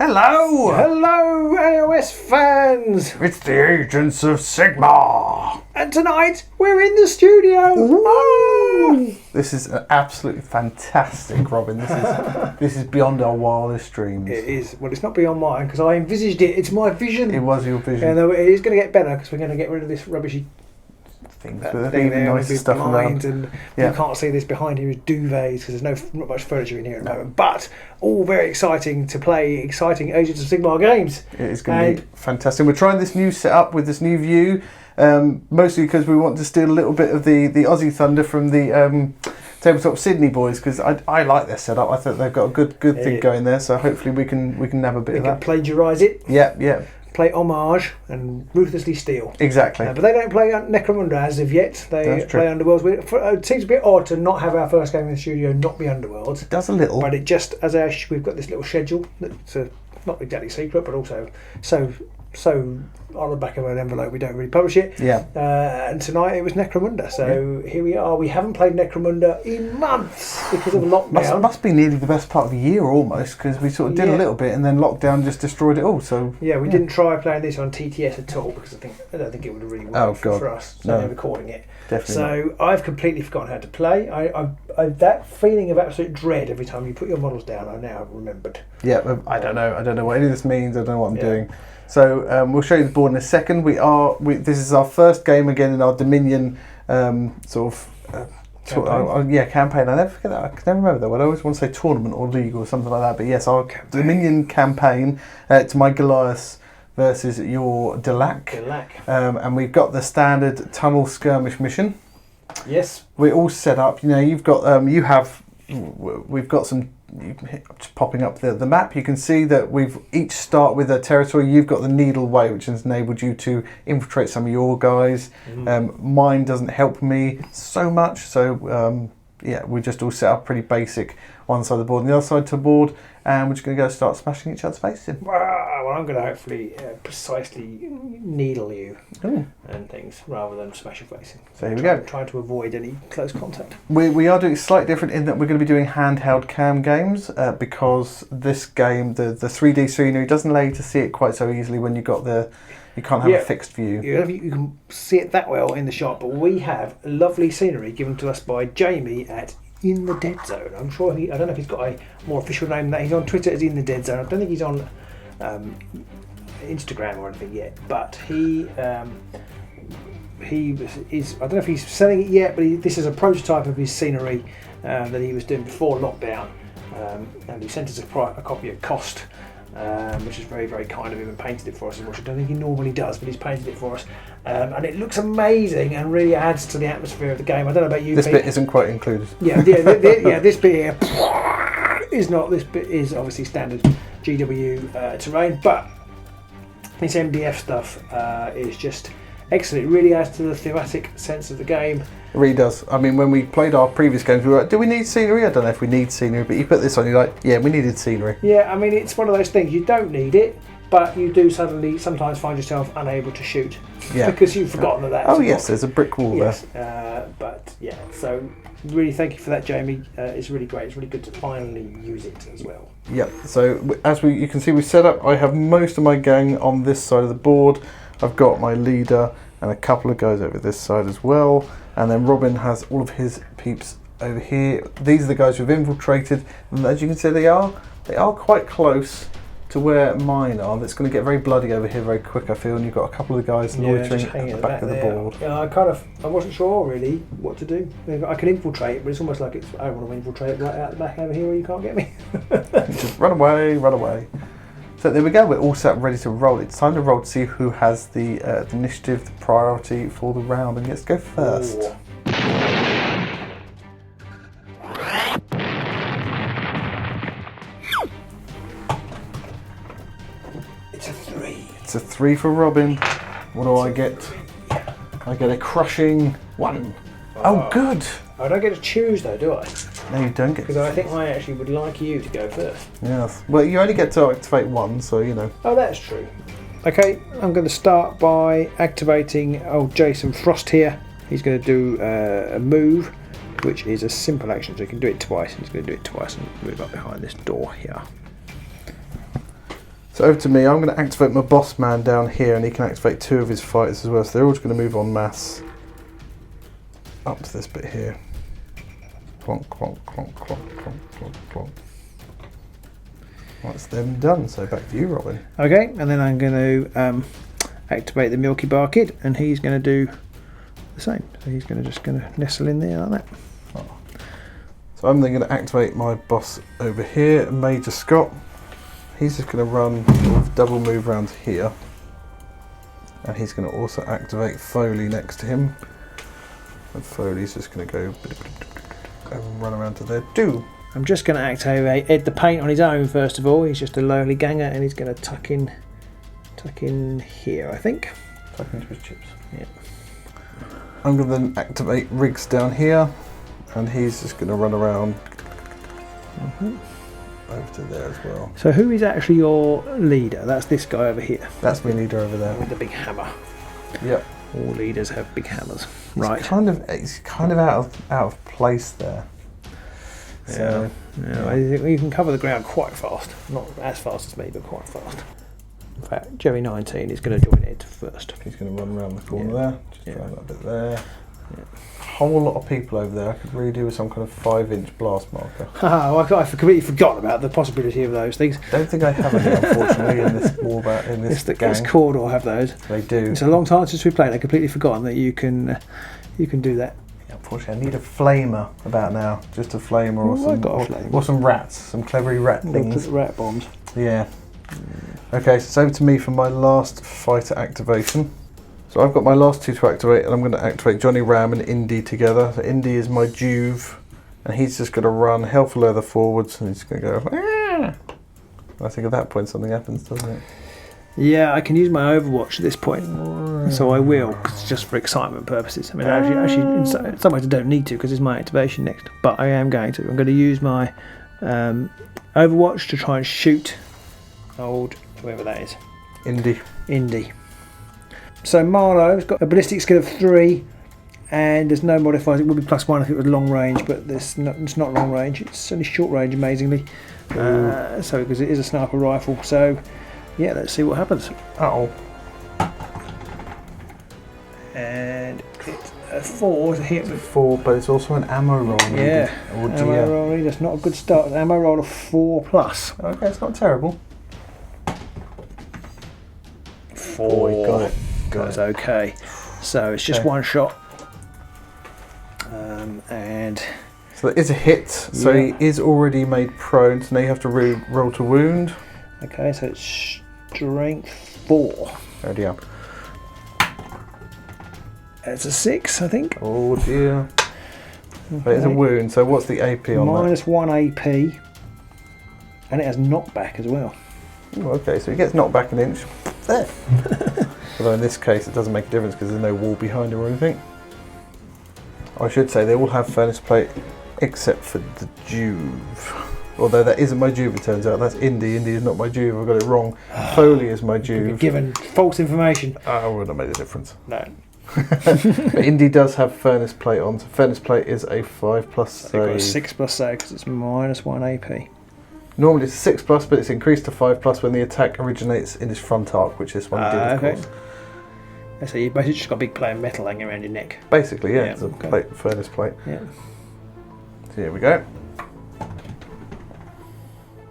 Hello! Hello, AOS fans! It's the Agents of Sigmar! And tonight, we're in the studio! Ooh. This is an absolutely fantastic, Robin. This is beyond our wildest dreams. It is. Well, it's not beyond mine, because I envisaged it. It's my vision. It was your vision. Yeah, no, it is going to get better, because we're going to get rid of this rubbishy thing there, nice stuff around. And you can't see this behind here is duvets because there's not much furniture in here at the moment. But all very exciting to play exciting Agents of Sigmar games. It is going to be fantastic. We're trying this new setup with this new view, mostly because we want to steal a little bit of the Aussie thunder from the Tabletop Sydney boys, because I like their setup. I think they've got a good thing going there. So hopefully we can have a bit of that. We can plagiarise it. Yeah. Play homage and ruthlessly steal. Exactly. But they don't play Necromunda as of yet. They play Underworlds. It seems a bit odd to not have our first game in the studio not be Underworlds. It does a little. But it just, we've got this little schedule that's not exactly secret, but also so on the back of an envelope we don't really publish it. Yeah. And tonight it was Necromunda. So here we are. We haven't played Necromunda in months because of lockdown. Must be nearly the best part of a year almost, because we sort of did a little bit and then lockdown just destroyed it all. So we didn't try playing this on TTS at all because I don't think it would have really worked for us. So recording it. Definitely. So I've completely forgotten how to play. I that feeling of absolute dread every time you put your models down, I now have remembered. Yeah, I don't know what any of this means. I don't know what I'm doing. So we'll show you the board in a second. This is our first game again in our Dominion campaign. I never forget that. I can never remember that word. I always want to say tournament or league or something like that. But yes, our Dominion campaign. It's my Goliaths versus your Delaque. And we've got the standard tunnel skirmish mission. Yes. We're all set up. You know, you've got we've got some. Just popping up the map, you can see that we've each start with a territory. You've got the Needle Way, which has enabled you to infiltrate some of your guys. Mine doesn't help me so much, so we're just all set up pretty basic. One side of the board and the other side to the board, and we're just going to go start smashing each other's faces in. Well, I'm going to hopefully precisely needle you and things rather than smash your face in. So here we go. Trying to avoid any close contact. We are doing slightly different in that we're going to be doing handheld cam games because this game, the 3D scenery, doesn't allow you to see it quite so easily when you can't have a fixed view. You can see it that well in the shot, but we have lovely scenery given to us by Jamie at In the Dead Zone. I'm sure I don't know if he's got a more official name than that. He's on Twitter as In the Dead Zone. I don't think he's on Instagram or anything yet, but he is. I don't know if he's selling it yet, but this is a prototype of his scenery that he was doing before lockdown, and he sent us a copy at cost. Which is very, very kind of him, and painted it for us, which I don't think he normally does, but he's painted it for us, and it looks amazing and really adds to the atmosphere of the game. I don't know about you. This bit isn't quite included. This bit here is not. This bit is obviously standard GW terrain, but this MDF stuff is just excellent. It really adds to the thematic sense of the game. It really does. I mean, when we played our previous games, we were like, do we need scenery? I don't know if we need scenery, but you put this on, you're like, yeah, we needed scenery. Yeah, I mean, it's one of those things, you don't need it, but you do suddenly sometimes find yourself unable to shoot. Yeah. Because you've forgotten that. Oh, yes, there's a brick wall there. But yeah, so really thank you for that, Jamie. It's really great. It's really good to finally use it as well. Yeah, so as you can see, we set up, I have most of my gang on this side of the board. I've got my leader and a couple of guys over this side as well. And then Robin has all of his peeps over here. These are the guys who've infiltrated, and as you can see, they are quite close to where mine are. That's going to get very bloody over here very quick, I feel. And you've got a couple of guys loitering at the back of the board. Yeah, I wasn't sure really what to do. I can infiltrate, but it's almost like I want to infiltrate right out the back over here where you can't get me. Just run away. So there we go, we're all set ready to roll. It's time to roll to see who has the initiative, the priority for the round, and let's go first. Ooh. It's a 3. It's a 3 for Robin. What do I get? I get a crushing 1. Oh, good. I don't get to choose though, do I? No, you don't get to. Because I think I actually would like you to go first. Yes. Well, you only get to activate 1, so you know. Oh, that's true. Okay, I'm going to start by activating old Jason Frost here. He's going to do a move, which is a simple action, so he can do it twice. He's going to do it twice and move up behind this door here. So over to me, I'm going to activate my boss man down here, and he can activate 2 of his fighters as well, so they're all just going to move en masse up to this bit here. Clonk, clonk, clonk, clonk, clonk, clonk, clonk. That's them done, so back to you, Robin. Okay, and then I'm going to activate the Milky Bar Kid, and he's going to do the same. So he's going to nestle in there like that. Oh. So I'm then going to activate my boss over here, Major Scott. He's just going to run sort of double move around here, and he's going to also activate Foley next to him. And Foley's just going to go and run around to there too. I'm just going to activate Ed the Paint on his own first of all. He's just a lowly ganger, and he's going to tuck in here, I think. Tuck into his chips. Yeah. I'm going to then activate Riggs down here, and he's just going to run around over to there as well. So who is actually your leader? That's this guy over here. That's my leader over there. With the big hammer. Yep. All leaders have big hammers. Right. It's kind of out of place there. So, yeah. I think you can cover the ground quite fast. Not as fast as me, but quite fast. In fact, Jerry 19 is going to join Ed first. He's going to run around the corner there. Just around that bit there. Yeah. A whole lot of people over there. I could really do with some kind of 5-inch blast marker. I completely forgot about the possibility of those things. Don't think I have any, unfortunately, in this warband, in this gang. This corridor have those. They do. It's a long time since we played. I've completely forgotten that you can do that. Unfortunately, I need a flamer about now. Just a flamer or some rats, some clevery rat things. Rat bombs. Yeah. Okay, so it's over to me for my last fighter activation. So I've got my last 2 to activate, and I'm going to activate Johnny Ram and Indy together. So Indy is my Juve, and he's just going to run hell for leather forwards, and he's going to go. Aah! I think at that point something happens, doesn't it? Yeah, I can use my Overwatch at this point, so I will, 'cause it's just for excitement purposes. I mean, actually, in some ways I don't need to because it's my activation next, but I am going to. I'm going to use my Overwatch to try and shoot old whoever that is. Indy. So Marlowe's got a ballistic skill of 3, and there's no modifiers. It would be +1 if it was long range, but it's not long range. It's only short range, amazingly. So because it is a sniper rifle. So yeah, let's see what happens. And it's a 4 to hit. It's a 4, but it's also an ammo roll. Yeah, ammo roll. That's not a good start. Ammo roll of 4+. Okay, it's not terrible. 4. You got it. That's okay. So it's just one shot. And so that is a hit. So he is already made prone. So now you have to roll to wound. Okay, so it's strength 4. Oh dear. It's a 6, I think. Oh dear. Okay. But it's a wound. So what's the AP on that? -1 AP, and it has knockback as well. Ooh, okay, so he gets knocked back an inch. There. Although in this case it doesn't make a difference because there's no wall behind him or anything. I should say they all have furnace plate except for the Juve. Although that isn't my Juve, it turns out. That's Indy. Indy is not my Juve. I've got it wrong. Foley is my Juve. Given false information. I wouldn't have made a difference. No. But Indy does have furnace plate on. So furnace plate is a 5+ save. I've got a 6+ save because it's -1 AP. Normally it's a 6+, but it's increased to 5+ when the attack originates in his front arc, which this one did, of course. So you basically just got a big plate of metal hanging around your neck. Basically, yeah, it's a plate, furnace plate. Yeah. So here we go.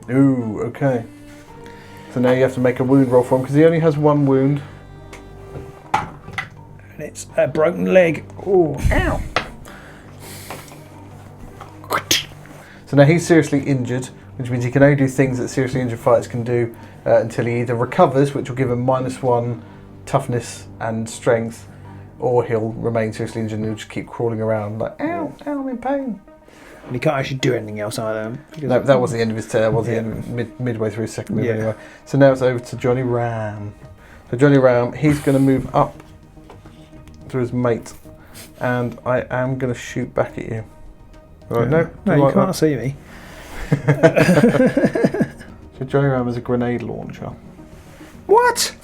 Ooh, okay. So now you have to make a wound roll for him because he only has 1 wound. And it's a broken leg. Ooh, ow! So now he's seriously injured, which means he can only do things that seriously injured fighters can do until he either recovers, which will give him -1 toughness and strength, or he'll remain seriously injured and he'll just keep crawling around like, ow, ow, I'm in pain. And he can't actually do anything else either. No, that was the end of his turn. That was the end, midway through his second move anyway. So now it's over to Johnny Ram. So Johnny Ram, he's going to move up to his mate, and I am going to shoot back at you. Right, no, you can't see me. So Johnny Ram is a grenade launcher. What?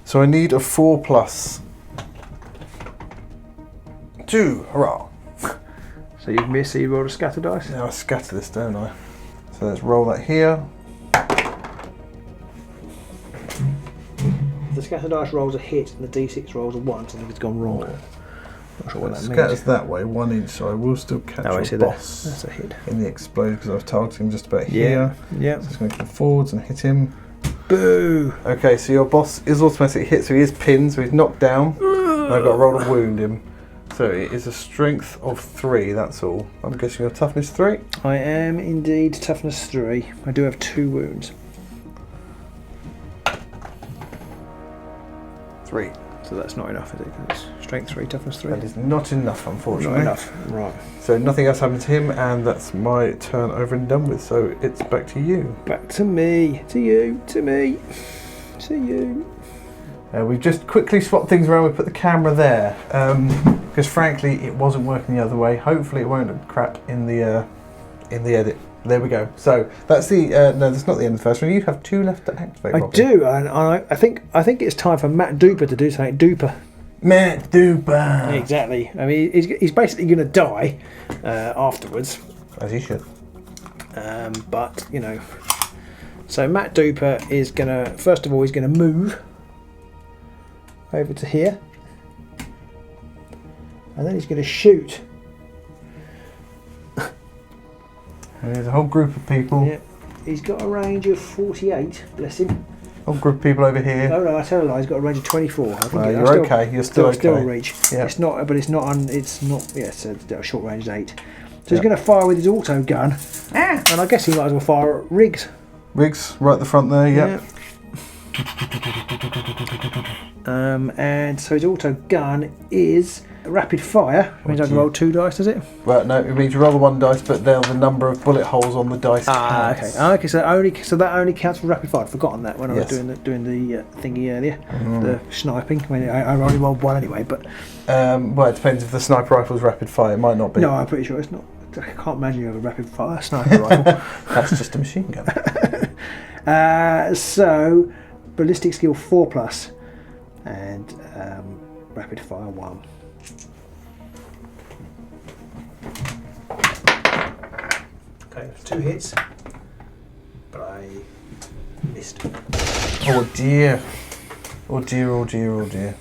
So I need a 4+. 2, hurrah! So you've missed, so you rolled a scatter dice? Now I scatter this, don't I? So let's roll that here. If the scatter dice rolls a hit and the d6 rolls a 1, something has gone wrong. Not sure what that Scatters means. that way, 1 each, so I will still catch your boss. That's a hit. In the explosion, because I was targeting just about here. Yeah. So it's going to come forwards and hit him. Boo! Okay, so your boss is automatically hit, so he is pinned, so he's knocked down. And I've got to roll to wound him. So it is a strength of 3, that's all. I'm guessing your toughness 3? I am indeed toughness 3. I do have 2 wounds. 3. So that's not enough, is it? 'Cause it's strength 3, toughness 3. That is not enough, unfortunately. Not enough, right. So nothing else happened to him, and that's my turn over and done with. So it's back to you. Back to me. To you. To me. To you. We've just quickly swapped things around. We put the camera there because, frankly, it wasn't working the other way. Hopefully, it won't look crap in the edit. There we go. So that's the no, that's not the end of the first one. You have 2 left to activate. Robin. I do, and I think it's time for Matt Duper to do something duper. Matt Duper. Exactly. I mean, he's basically going to die afterwards. As he should. But you know, so Matt Duper is going to first of all he's going to move over to here, and then he's going to shoot. There's a whole group of people. Yeah. He's got a range of 48. Bless him. Whole group of people over here. Oh no, I tell a lie. He's got a range of 24. I think you're okay. You're still okay. Still reach. Yeah. It's not, but it's not. It's not. Yes, a short range is 8. So he's going to fire with his auto gun, and I guess he might as well fire at Riggs. Riggs, right at the front there. Yep. Yeah. And so his auto gun is rapid fire. It means I can roll 2 dice, does it? Well, no, it means you roll the 1 dice, but they're the number of bullet holes on the dice. Okay. Okay. So that only counts for rapid fire. I'd forgotten that when I was doing the thingy earlier, the sniping. I mean, I only rolled 1 anyway, but well, it depends if the sniper rifle's rapid fire. It might not be. No, I'm pretty sure it's not. I can't imagine you have a rapid fire sniper rifle. That's just a machine gun. So ballistic skill 4+, and rapid fire 1. Okay, 2 hits, but I missed. Oh dear. Oh dear, oh dear, oh dear.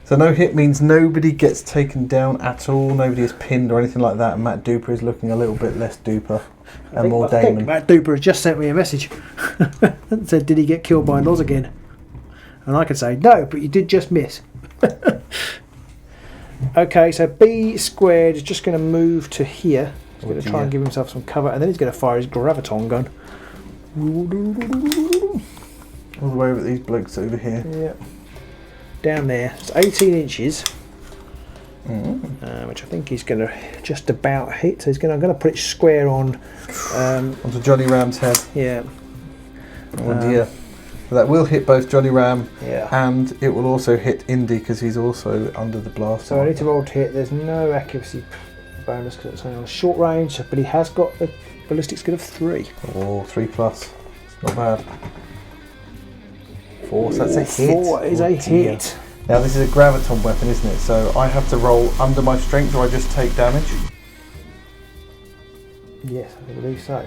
So no hit means nobody gets taken down at all, nobody is pinned or anything like that, and Matt Duper is looking a little bit less duper and more Damon. Matt Duper has just sent me a message and said, did he get killed by Loz again? And I could say, no, but you did just miss. Okay, so B squared is just going to move to here. He's going to try and give himself some cover, and then he's going to fire his graviton gun. All the way over these blokes over here. Yeah. Down there. It's 18 inches. Which I think he's going to just about hit. So I'm going to put it square on. Onto Johnny Ram's head. Yeah. Oh dear. That will hit both Johnny Ram and it will also hit Indy because he's also under the blast. So I need to roll to hit. There's no accuracy bonus because it's only on short range, but he has got a ballistic skill of 3. Oh, 3+. It's not bad. 4, so that's a hit. 4 is a hit. Now this is a graviton weapon, isn't it? So I have to roll under my strength or I just take damage? Yes, I believe so.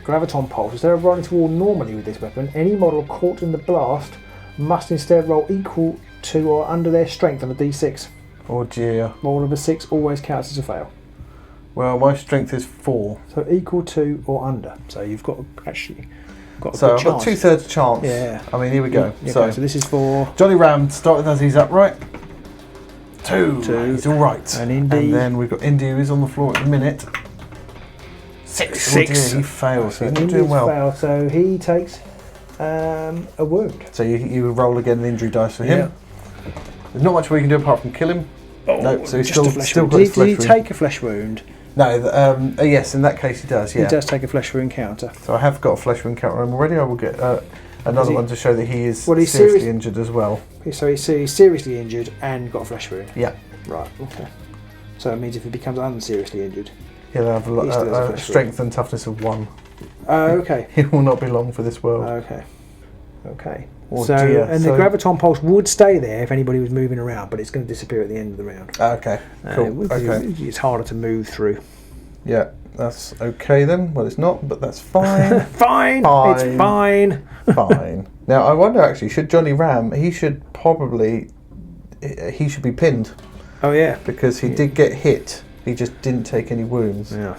Graviton pulse. Instead of rolling toward normally with this weapon, any model caught in the blast must instead roll equal to or under their strength on a d6. Oh dear. Roll of a 6 always counts as a fail. Well, my strength is 4. So equal to or under. So you've got actually got a so good I've got chance. 2/3 chance. Yeah. I mean, here we go. Yeah, so this is for Johnny Ram. Start with as he's upright. 2. He's all right. And Indy. And then we've got Indy who is on the floor at the minute. 6. Oh dear, he fails. So he's not doing well. Failed, so he takes a wound. So you roll again the injury dice for him. Yeah. There's not much we can do apart from kill him. Oh, no, so he's just a still wound. got his flesh Did he wound. take a flesh wound? No, yes, in that case he does, yeah. He does take a flesh wound counter. So I have got a flesh wound counter on him already. I will get another one to show that he is seriously injured as well. So he's seriously injured and got a flesh wound? Yeah. Right, okay. So it means if he becomes unseriously injured... He'll have a strength and toughness of 1. Oh, okay. It will not be long for this world. Okay. Okay. Oh, so dear. the graviton pulse would stay there if anybody was moving around, but it's going to disappear at the end of the round. Okay, cool. It's harder to move through. Yeah, that's okay then. Well, it's not, but that's fine. Fine. It's fine. Fine. Now I wonder actually, should Johnny Ram? He should be pinned. Oh yeah, because he did get hit. He just didn't take any wounds. Yeah.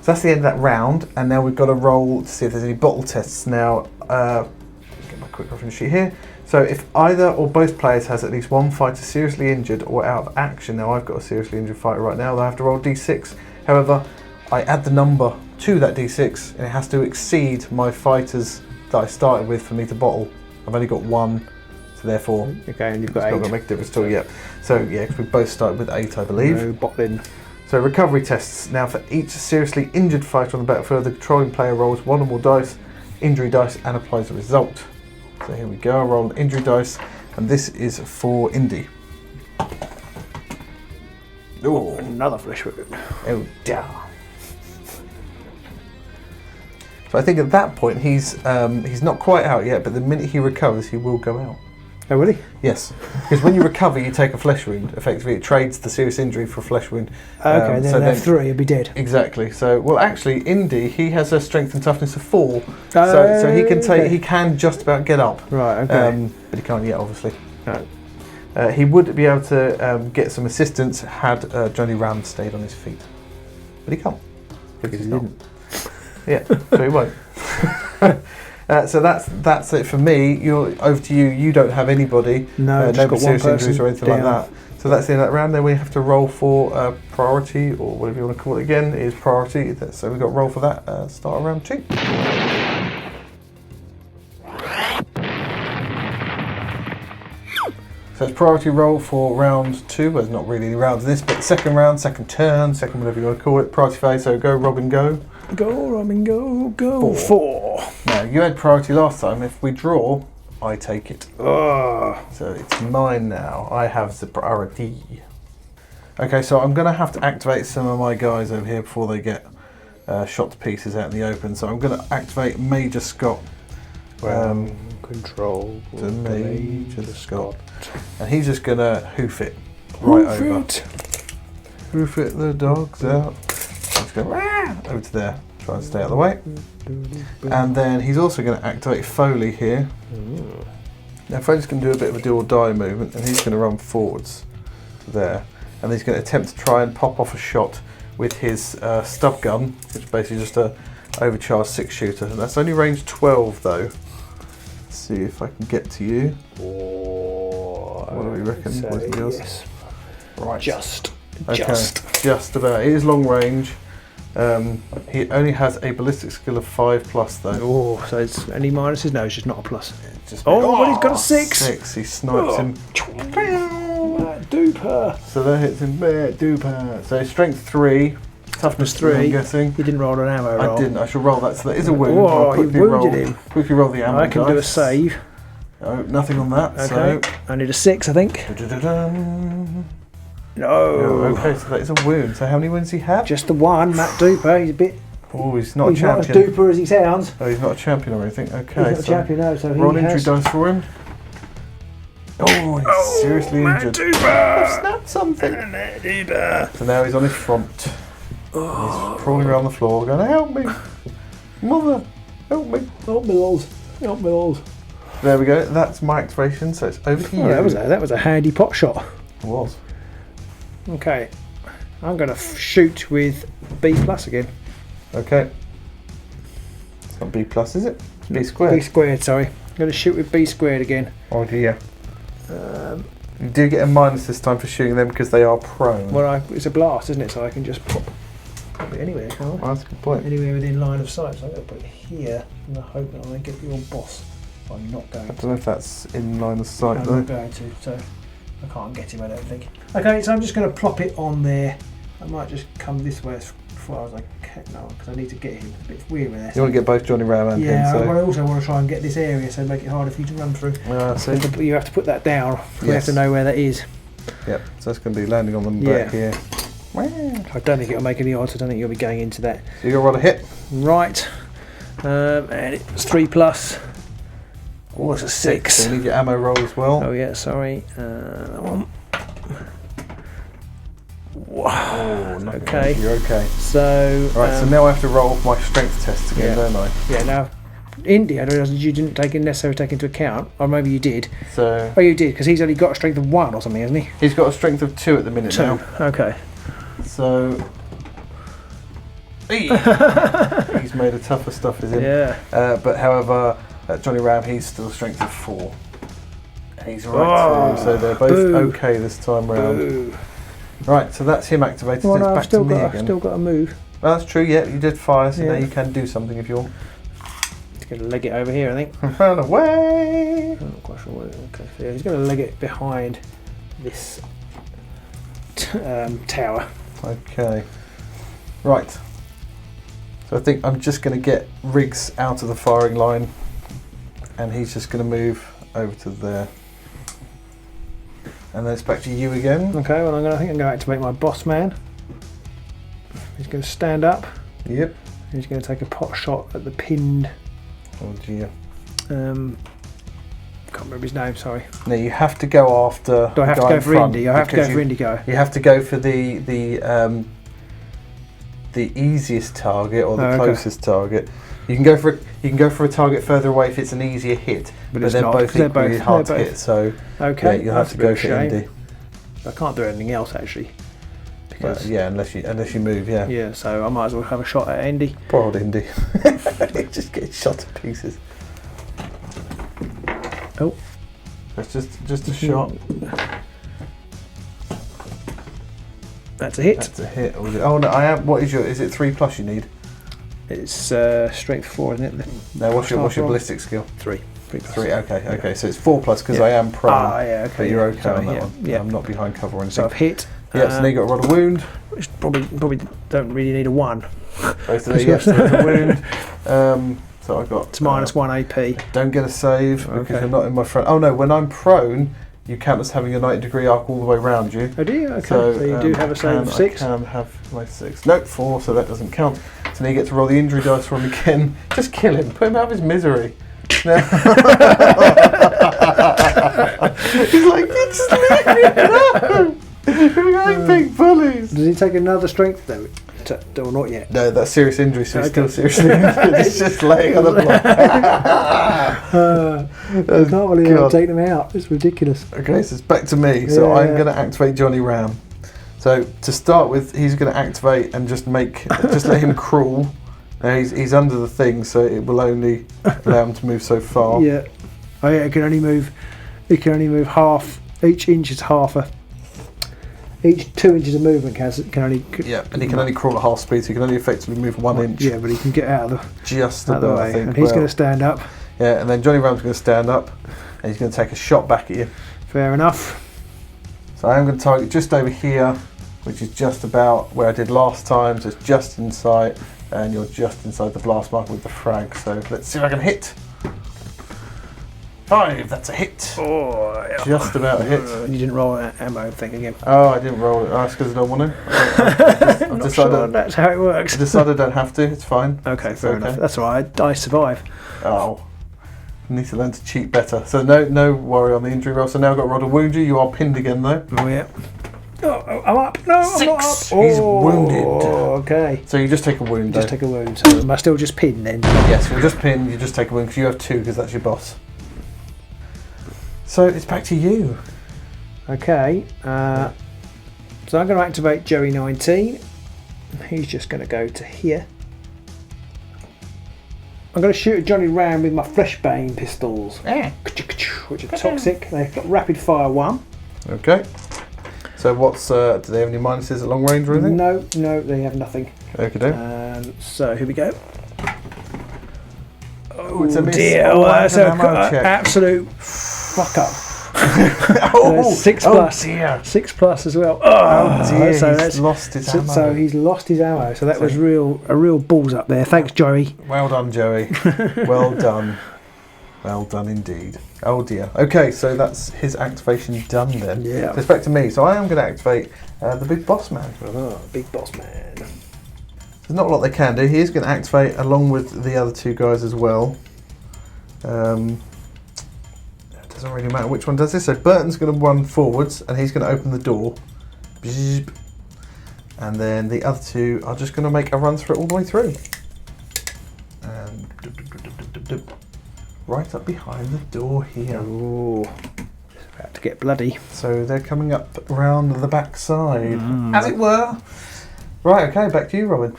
So that's the end of that round, and now we've got to roll to see if there's any bottle tests. Now, get my quick reference sheet here. So if either or both players has at least one fighter seriously injured or out of action, now I've got a seriously injured fighter right now, they have to roll d6. However, I add the number to that d6, and it has to exceed my fighters that I started with for me to bottle. I've only got one, so therefore, okay, and you've got it's 8. not going to make a difference to it yet. So yeah, because we both started with 8, I believe. No bottling. So recovery tests. Now for each seriously injured fighter on the battlefield, the controlling player rolls 1 or more dice, injury dice, and applies the result. So here we go, I roll an injury dice, and this is for Indy. Oh, another flesh wound. Oh dear. So I think at that point he's not quite out yet, but the minute he recovers he will go out. Oh, will he? Yes, because when you recover, you take a flesh wound. Effectively, it trades the serious injury for a flesh wound. Okay, then have 3, he'll be dead. Exactly. So, well, actually, Indy, he has a strength and toughness of 4, so he can take. Okay. He can just about get up. Right. Okay. But he can't yet, obviously. No. He would be able to get some assistance had Johnny Ram stayed on his feet, but he can't because he didn't. Yeah, so he won't. So that's it for me. You're over to you. You don't have anybody. No, just no got serious one injuries or anything down. like that. So that's the end of that round. Then we have to roll for priority, or whatever you want to call it again, is priority. So we've got to roll for that. Start round 2. So it's priority roll for round 2. Well, there's not really any rounds in this, but second round, second turn, second whatever you want to call it. Priority phase. So go, Robin, go. Go, Robin, go. 4. Now, you had priority last time. If we draw, I take it. Oh. So it's mine now. I have the priority. Okay, so I'm going to have to activate some of my guys over here before they get shot to pieces out in the open. So I'm going to activate Major Scott. Control. To Major Scott. And he's just going to hoof it right over. Hoof it, the dog's out. Let's go over to there. Try and stay out of the way. And then he's also going to activate Foley here. Now Foley's going to do a bit of a do or die movement, and he's going to run forwards there. And he's going to attempt to try and pop off a shot with his stub gun, which is basically just a overcharged 6-shooter. And that's only range 12 though. Let's see if I can get to you. What do we reckon, boys and girls? Yes. Right. Just about. It is long range. He only has a ballistic skill of 5+ though. Oh, so it's any minuses? No, it's just not a plus. But he's got a 6. 6. He snipes him. Duper. So that hits him. Duper. So strength 3, toughness 3. I'm guessing. You didn't roll an ammo roll. I didn't. I shall roll that. So that is a wound. Oh, I'll you wounded him. Quickly roll the ammo. I can do a save. Oh, nothing on that. Okay. I need a 6, I think. No. Okay, so that is a wound. So how many wounds does he have? Just the one, Matt Duper. He's a bit. Oh, he's not a He's not as champion. duper as he sounds. Oh, he's not a champion or anything. Okay. He's not a champion, no. So roll he injury has. dice for him. Oh, he's seriously injured. I've snapped something. So now he's on his front. He's crawling around the floor going, help me. Mother, help me. Help me, Lols. Help me, Lols. There we go. That's my activation. So it's over to you. Oh, that was a handy pot shot. It was. Okay. I'm going to shoot with B+ again. Okay. It's not B+, is it? It's B squared. B squared, sorry. I'm going to shoot with B squared again. Oh dear. You do get a minus this time for shooting them because they are prone. Well, it's a blast, isn't it? So I can just pop it anywhere, can't I? Oh, that's a good point. Anywhere within line of sight. So I'm going to put it here in the hope that I get your boss. I'm not going I don't know if that's in line of sight I'm though. not going to, so I can't get him, I don't think. Okay, so I'm just going to plop it on there. I might just come this way as far as I can now, because I need to get him. It's a bit weird with this. You want to get both Johnny Ram and him, Yeah, so. I also want to try and get this area, so make it harder for you to run through. So You have to put that down. We have Yes. to know where that is. Yep, so that's going to be landing on them back here. I don't think it'll make any odds. I don't think you'll be going into that. So you got to roll a hit. Right. And it's 3+. Oh, it's a 6. So you need your ammo roll as well. Oh yeah, sorry. That one. Oh, no, Okay. You're okay. So. Right, so now I have to roll my strength test again, yeah. don't I? Yeah, now Indy, I don't know, you didn't necessarily take into account, or maybe you did. So Oh, you did, because he's only got a strength of 1 or something, hasn't he? he's got a strength of 2 at the minute 2. now. Okay. So he's made a tougher stuff, is him. Yeah. But however, Johnny Ram, he's still a strength of 4. He's right too, so they're both okay this time round. Boo. Right, so that's him activated. Well, It's no, back I've still to me got, again. I've still got to move. Well, that's true. Yeah, you did fire, so now Yeah. you can do something if you want. He's going to leg it over here, I think. Run away. I'm not quite sure what. Okay, so yeah, he's going to leg it behind this tower. Okay. Right. So I think I'm just going to get Riggs out of the firing line, and he's just going to move over to there. And then it's back to you again. Okay, well, I think I'm going to activate my boss man. He's going to stand up. Yep. He's going to take a pot shot at the pinned. Oh dear. Can't remember his name. Sorry. No, you have to go after. Do I have to go for Indy? I have to go for Indigo. You have to go for the easiest target or the closest target. You can go for a target further away if it's an easier hit, but it's they're not, both they're equally both- hard they're to both- hit. So Okay. yeah, you'll have that's to a go bit for of a shame. Indy. I can't do anything else actually. Well, Because yeah, unless you move, yeah. yeah, so I might as well have a shot at Indy. Poor old Indy. Just get shot to pieces. Oh. That's just a shot. That's a hit. That's a hit. Oh no, I am. What is your? Is it 3+ you need? It's strength 4, isn't it? No, what's your Half roll. ballistic skill? 3. 3+. 3. Okay. So it's 4+ because Yeah. I am prone. Ah, yeah, okay. But you're okay Sorry, on that yeah, one. yeah. I'm not behind cover or anything. So I've hit. Yeah, so now you got a roll of wound. Which probably don't really need a 1. Both of them, yes, there's a wound. So I got. It's minus 1 AP. Don't get a save because Okay. you're not in my front. Oh no, when I'm prone, you count as having a 90-degree arc all the way around you. Oh, do you? Okay. So you do have a save of 6. I can have my 6. Nope, 4, so that doesn't count. So now you get to roll the injury dice for him again. Just kill him. Put him out of his misery. No. He's like, just leave me alone. We're going big bullies. Does he take another strength though? Or not yet? No, that's serious injury, so he's Okay. still seriously injured. He's just laying on the block. I can't believe God. I've taken him out. It's ridiculous. Okay, so it's back to me. So Yeah. I'm going to activate Johnny Ram. So to start with, he's going to activate and just let him crawl. Now he's under the thing, so it will only allow him to move so far. Yeah. Oh yeah, it can only move. It can only move half. Each inch is half a. Each 2 inches of movement can only. Yeah, and he can only crawl at half speed, so he can only effectively move 1 inch. Yeah, but he can get out of Just the about, way. I think. And he's Well, going to stand up. yeah, and then Johnny Ram's going to stand up, and he's going to take a shot back at you. Fair enough. So I am going to target just over here, which is just about where I did last time, so it's just in sight, and you're just inside the blast mark with the frag. So let's see if I can hit. 5, that's a hit. Oh, yeah. Just about a hit. You didn't roll an ammo thing again. Oh, I didn't roll it. Oh, that's because I don't want to. I've I'm not decided, sure that's how it works. I decided I don't have to. It's fine. Okay, It's fair okay. enough. That's all right. I survive. Oh, I need to learn to cheat better. So no worry on the injury roll. So now I've got a rod to wound you. You are pinned again though. Oh yeah. Oh, I'm up. No, I'm not up. 6. He's wounded. Okay. So you just take a wound. Just though. take a wound. So am I still just pinned then? Yes, you're just pinned. You just take a wound because you have 2 because that's your boss. So it's back to you. Okay. So I'm going to activate Joey 19. He's just going to go to here. I'm going to shoot at Johnny Ram with my Fleshbane pistols, which are toxic. They've got rapid fire 1. Okay. So what's do they have any minuses at long range or anything? No, they have nothing. Okay. So here we go. Oh, it's a miss. Dear, Oh, well, that's that's an an ammo check. absolute fuck up. Oh, 6 oh plus. dear. 6 plus as well. Oh dear, so he's that's lost his ammo. So he's lost his ammo. So that was a real balls up there. Thanks, Joey. Well done, Joey. Well done. Well done indeed. Oh dear. Okay, so that's his activation done then. Yeah. So it's back to me. So I am going to activate the big boss man. Oh, big boss man. There's not a lot they can do. He is going to activate along with the other 2 guys as well. It doesn't really matter which one does this. So Burton's going to run forwards and he's going to open the door. Bzz. And then the other 2 are just going to make a run through it all the way through. And right up behind the door here. Oh, it's about to get bloody. So they're coming up round the back side, as it were. Right, okay, back to you, Robin.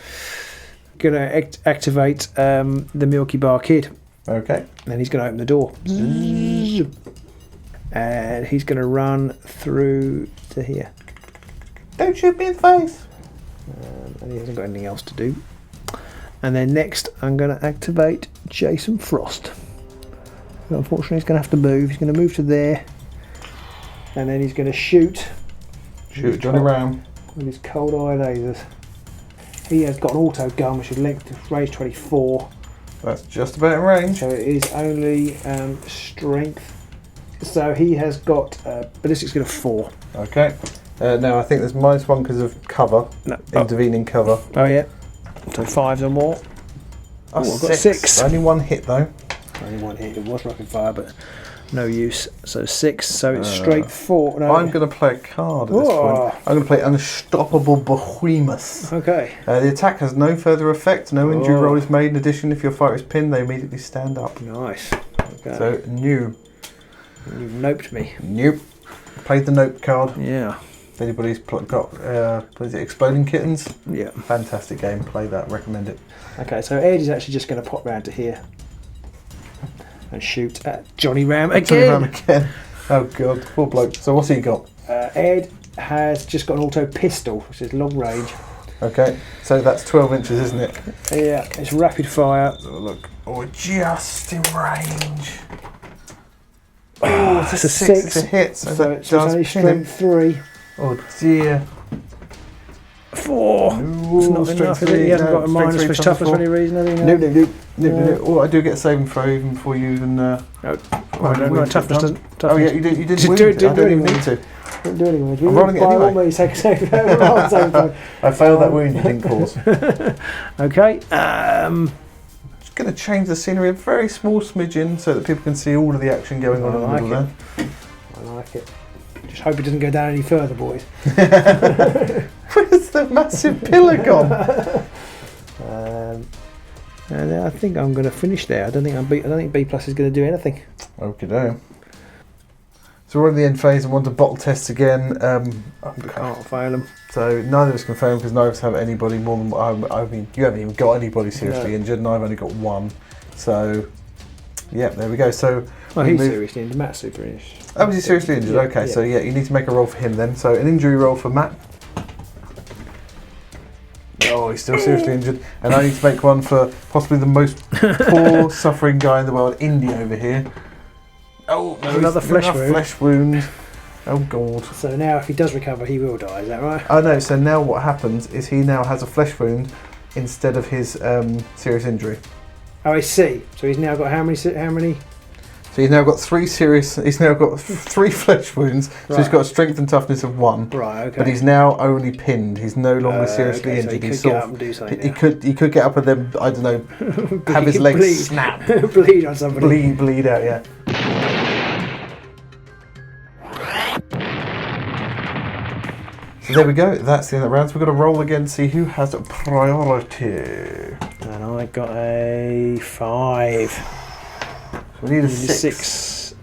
Gonna activate the Milky Bar Kid. Okay. And he's gonna open the door. And he's gonna run through to here. Don't shoot me in the face. And he hasn't got anything else to do. And then next, I'm going to activate Jason Frost. But unfortunately, he's going to have to move. He's going to move to there. And then he's going to shoot. Shoot Johnny Ram. With his cold eye lasers. He has got an auto gun, which is linked to range 24. That's just about in range. So it is only strength. So he has got ballistics skill of 4. Okay. Now I think there's -1 because of cover. No. Intervening cover. Oh yeah. So 5s or more. Oh, I've got 6. Only 1 hit though. Only 1 hit. It was rapid fire, but no use. So 6. So it's straight 4. No, I'm going to play a card at this point. I'm going to play Unstoppable Behemoth. Okay. The attack has no further effect. No injury roll is made. In addition, if your fighter is pinned, they immediately stand up. Nice. Okay. So new. You've noped me. Nope. Played the nope card. Yeah. If anybody's got, what is it, Exploding Kittens? Yeah. Fantastic game. Play that. Recommend it. Okay, so Ed is actually just going to pop round to here and shoot at Johnny Ram again. Johnny Ram again. Oh god, poor bloke. So what's he got? Ed has just got an auto pistol, which is long range. Okay, so that's 12 inches, isn't it? Yeah, it's rapid fire. Let's have a look. Oh, just in range. Oh, it's a 6. It's a hit, so So that it's does only pin him. strength 3. Oh dear. 4. Ooh, It's not strength enough, is it? 3, He hasn't no, got a strength minus 3 for his times toughness for 4. any reason, has he? No. Oh, I do get saving throw even before you even. Oh, no, toughness doesn't. Oh yeah, you didn't Didn't wound do- it. didn't I do don't even anything. need to. Don't do anything with you. I'm rolling it By all anyway. means, take a save. Roll at the same time. I failed that wound you didn't cause. Okay. Just going to change the scenery a very small smidgen so that people can see all of the action going on in the middle there. I like it. Just hope it doesn't go down any further, boys. Where's the massive pillar gone? And I think I'm going to finish there. I don't think B plus is going to do anything. Okay. So we're in the end phase and want to bottle test again. Can't fail them. So neither of us can fail because neither of us have anybody more than I mean, you haven't even got anybody seriously injured, and I've only got 1. So, yeah, there we go. So, well, he's seriously injured. Matt's super injured. Oh, was he seriously injured? Yeah, okay, so yeah, you need to make a roll for him then. So an injury roll for Matt. Oh, he's still seriously injured, and I need to make one for possibly the most poor, suffering guy in the world, Indy over here. Oh, no, another flesh wound. Oh god. So now, if he does recover, he will die. Is that right? Oh no. So now what happens is he now has a flesh wound instead of his serious injury. Oh, I see. So he's now got how many? So he's now got 3 serious. He's now got 3 flesh wounds. So he's got a strength and toughness of 1. Right. Okay. But he's now only pinned. He's no longer seriously okay, injured. So he could He's get sort up and do something. he could get up and then I don't know have his legs bleed. snap, bleed on somebody. bleed out. Yeah. So there we go. That's the end of the round. So we've got to roll again to see who has a priority. And I got a 5. So we need a 6.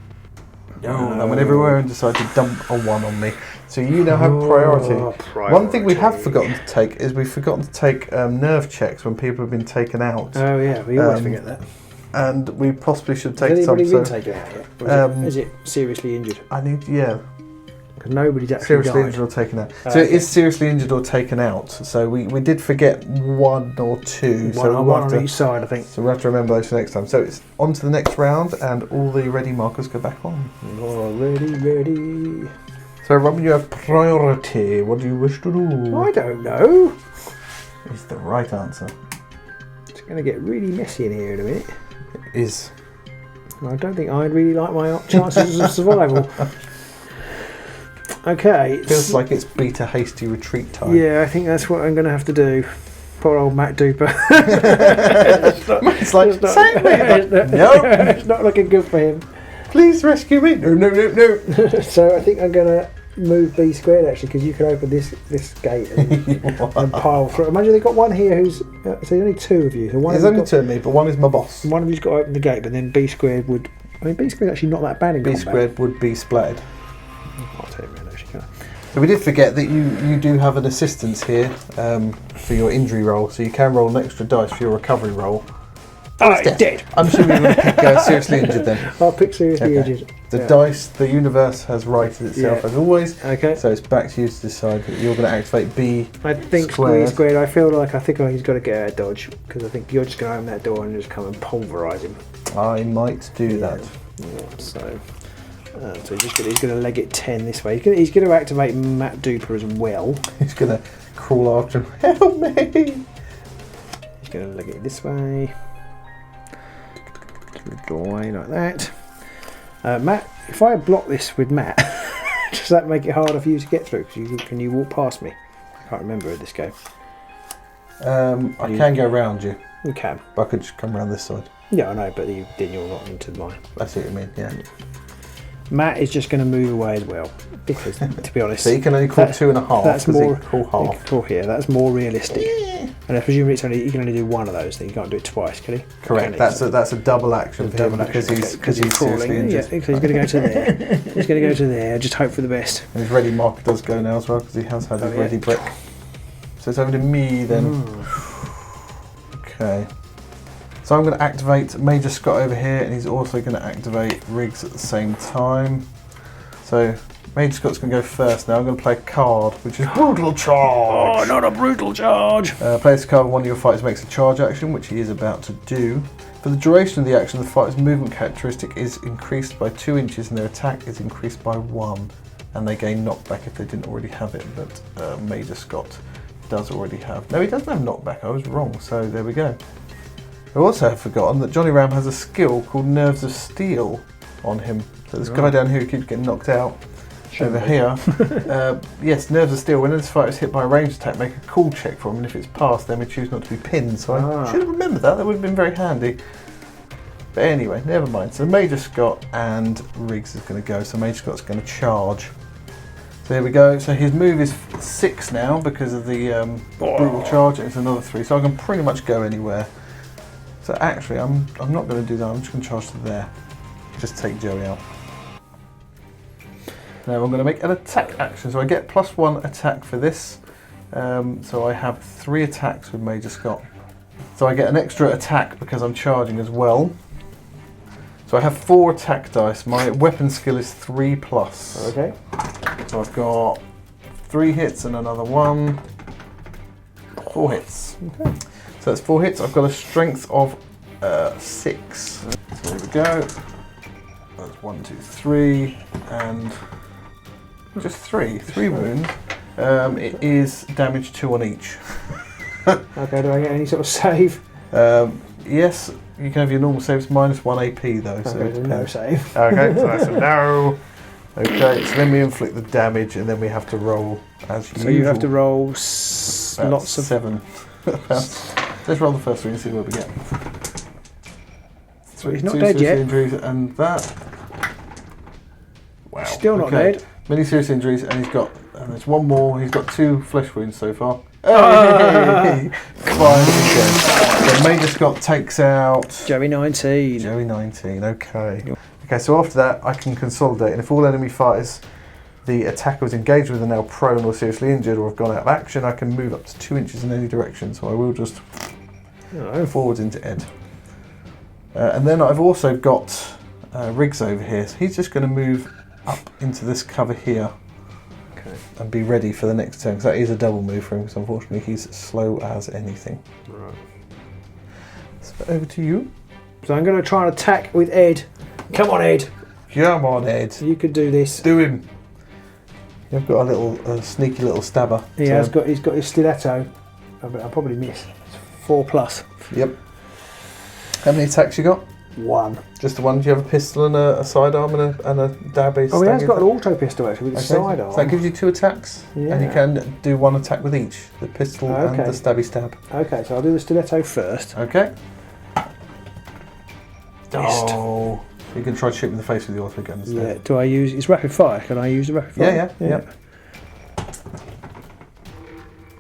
Oh, that went everywhere and decided to dump a 1 on me. So you now have priority. One thing we have forgotten to take is we've forgotten to take nerve checks when people have been taken out. Oh yeah, we always forget that. And we possibly should take Has some. anybody been taken out yet? Or is it seriously injured? I need, Because nobody's actually seriously died. injured or taken out. So it is seriously injured or taken out. So we did forget 1 or 2. One on each side, I think. So we have to remember those for next time. So it's on to the next round, and all the ready markers go back on. Oh, ready. So Robin, you have priority. What do you wish to do? I don't know. Is the right answer. It's going to get really messy in here in a minute. It is. I don't think I'd really like my chances of survival. Okay. Feels like it's beta hasty retreat time. Yeah, I think that's what I'm going to have to do. Poor old Matt Duper. It's like, save me! Nope. It's not looking good for him. Please rescue me! No. So I think I'm going to move B squared actually, because you can open this gate and pile through. Imagine they've got one here who's so there's only two of you. So there's only two of me, but one is my boss. One of you's got to open the gate, but then B squared would. I mean, B squared actually not that bad in combat. B squared would be splattered. I'll tell you actually. Can I? So we did forget that you do have an assistance here for your injury roll, so you can roll an extra dice for your recovery roll. Oh, it's dead. I'm assuming you're going to pick seriously injured then. I'll pick seriously injured. The dice, the universe has righted itself as always. Okay. So it's back to you to decide that you're going to activate B. I think B squared. I feel like he's got to get out of dodge, because I think you're just going to open that door and just come and pulverise him. I might do that. Yeah, so he's going to leg it 10 this way. He's going to activate Matt Duper as well. He's going to crawl after him. Help me! He's going to leg it this way. The doorway like that. Matt, if I block this with Matt, does that make it harder for you to get through? Can you walk past me? I can't remember at this game. I can go around you. You can. But I could just come around this side. Yeah, I know, but then you're not into mine. That's what you mean, yeah. Matt is just going to move away as well, because to be honest, so you can only call 2.5. That's more. Call half. Call here. That's more realistic. And I presume you can only do one of those. Then you can't do it twice, can he? Correct. That's a double action for him because he's seriously injured. Yeah, so he's going to go to there. He's going to go to there. Just hope for the best. And his ready marker does go now as well because he has had his ready brick. So it's over to me then. Okay. So I'm going to activate Major Scott over here, and he's also going to activate Riggs at the same time. So Major Scott's going to go first now. I'm going to play a card, which is Brutal Charge. Oh, not a Brutal Charge! Play this card when one of your fighters makes a charge action, which he is about to do. For the duration of the action, the fighter's movement characteristic is increased by 2 inches and their attack is increased by 1. And they gain knockback if they didn't already have it, but Major Scott does already have. No, he doesn't have knockback, I was wrong, so there we go. I also have forgotten that Johnny Ram has a skill called Nerves of Steel on him. So this guy down here who keeps getting knocked out over here. Yes, Nerves of Steel. When this fighter is hit by a ranged attack, make a cool check for him, and if it's passed, then we choose not to be pinned. So I should have remembered that. That would have been very handy. But anyway, never mind. So Major Scott and Riggs is going to go. So Major Scott's going to charge. So here we go. So his move is 6 now because of the Brutal Charge. It's another 3. So I can pretty much go anywhere. So actually, I'm not going to do that. I'm just going to charge to there. Just take Joey out. Now I'm going to make an attack action. So I get +1 attack for this. So I have 3 attacks with Major Scott. So I get an extra attack because I'm charging as well. So I have 4 attack dice. My weapon skill is 3+. Okay. So I've got 3 hits and another 1. 4 hits. Okay. So that's 4 hits. I've got a strength of 6. So there we go. That's 1, 2, 3, and just 3 wounds. It is damage 2 on each. Okay, do I get any sort of save? Yes, you can have your normal saves -1 AP though. Okay, So no save. Okay, so that's a no. Okay, so then we inflict the damage, and then we have to roll as usual. So you have to roll lots of 7. Let's roll the first 3 and see what we get. So he's not dead yet. Injuries and that. Wow. Still not dead. Many serious injuries, and there's one more. He's got 2 flesh wounds so far. Hey! Finally dead. So Major Scott takes out Joey 19. Joey 19. Okay. Okay. So after that, I can consolidate, and if all enemy fighters the attacker was engaged with are now prone or seriously injured or have gone out of action, I can move up to 2 inches in any direction. So I will just forwards into Ed. And then I've also got Riggs over here. So he's just going to move up into this cover here. Okay. And be ready for the next turn, because that is a double move for him, because unfortunately he's slow as anything. Right. So over to you. So I'm going to try and attack with Ed. Come on, Ed. Come on, Ed. You can do this. Do him. You've got a little sneaky little stabber. He's got his stiletto. I'll probably miss. It's 4+. Yep. How many attacks you got? 1. Just the one? Do you have a pistol and a sidearm and a dabby? Oh, he has got an auto pistol actually with a sidearm. So that gives you 2 attacks, and you can do 1 attack with each, the pistol and the stabby stab. Okay, so I'll do the stiletto first. Okay. Missed. Oh, You can try to shoot him in the face with the auto gun instead. Yeah. Do I use? It's rapid fire. Can I use the rapid fire? Yeah.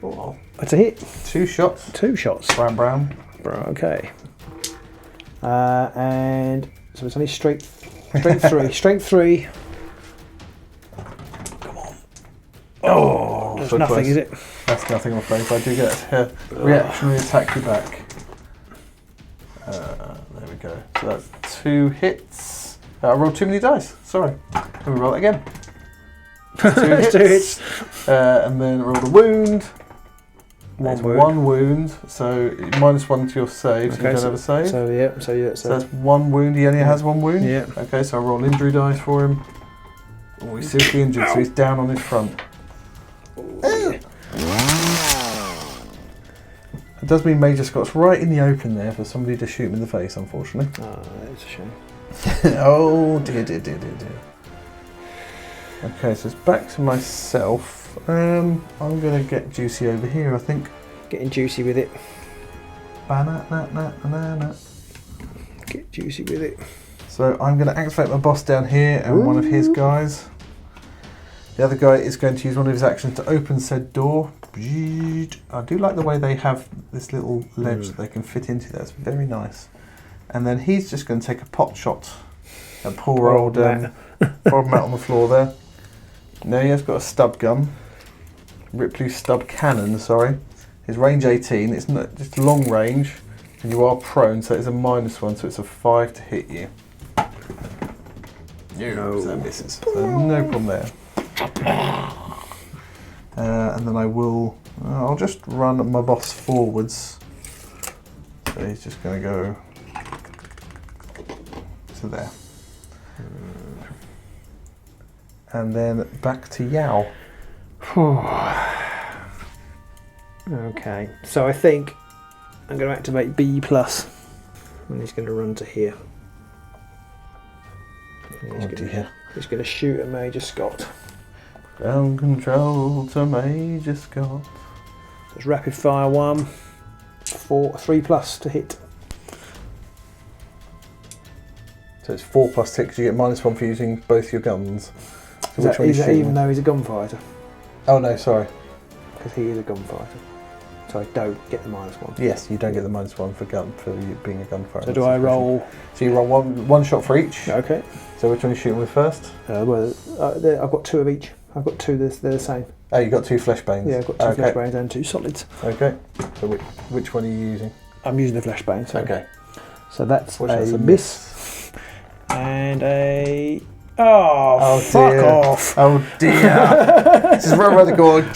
Oh, That's a hit. 2 shots. 2 shots. Brown. Okay. And so it's only strength 3. Strength 3. Come on. Oh, that's nothing, close. is it? That's nothing, I'm afraid. But I do get a reactionary attack you back. There we go. So that's 2 hits. I rolled too many dice. Sorry. Let me roll it again. 2 hits. 2 hits. And then roll the wound. One It's wound. 1 wound. So -1 to your save. So you don't have a save. So that's 1 wound. He only has 1 wound? Yeah. Okay, so I roll injury dice for him. Oh, he's seriously injured, so he's down on his front. It does mean Major Scott's right in the open there for somebody to shoot him in the face, unfortunately. Oh, that's a shame. Oh dear. Okay, so it's back to myself. I'm going to get Juicy over here, I think. Getting juicy with it. Banana. Get juicy with it. So I'm going to activate my boss down here and one of his guys. The other guy is going to use one of his actions to open said door. I do like the way they have this little ledge that they can fit into. That's very nice. And then he's just going to take a pot shot at poor old Matt on the floor there. Now he has got a stub gun. Ripley stub cannon, sorry. His range 18. It's not just long range. And you are prone, so it's a -1, so it's a 5 to hit you. No. So that misses. So no problem there. And then I'll just run my boss forwards. So he's just going to go to there. And then back to Yao. Okay, so I think I'm going to activate B+, and he's going to run to here. He's going to shoot at Major Scott. Ground control to Major Scott. So it's rapid fire 1, 3+ to hit. So it's 4 + 6. You get -1 for using both your guns. So Is that even though he's a gunfighter? Oh no, sorry. Because he is a gunfighter. So I don't get the -1. Yes, you don't get the -1 for you being a gunfighter. So do I roll? So you roll one shot for each. Okay. So which one are you shooting with first? I've got 2 of each. I've got 2. They're the same. Oh, you got 2 flesh banes. Yeah, I've got 2 flesh banes and 2 solids. Okay. So which one are you using? I'm using the flesh bane. Sorry. Okay. So that's a miss. And a... Oh, fuck dear. off. Oh dear. This is right around the corner.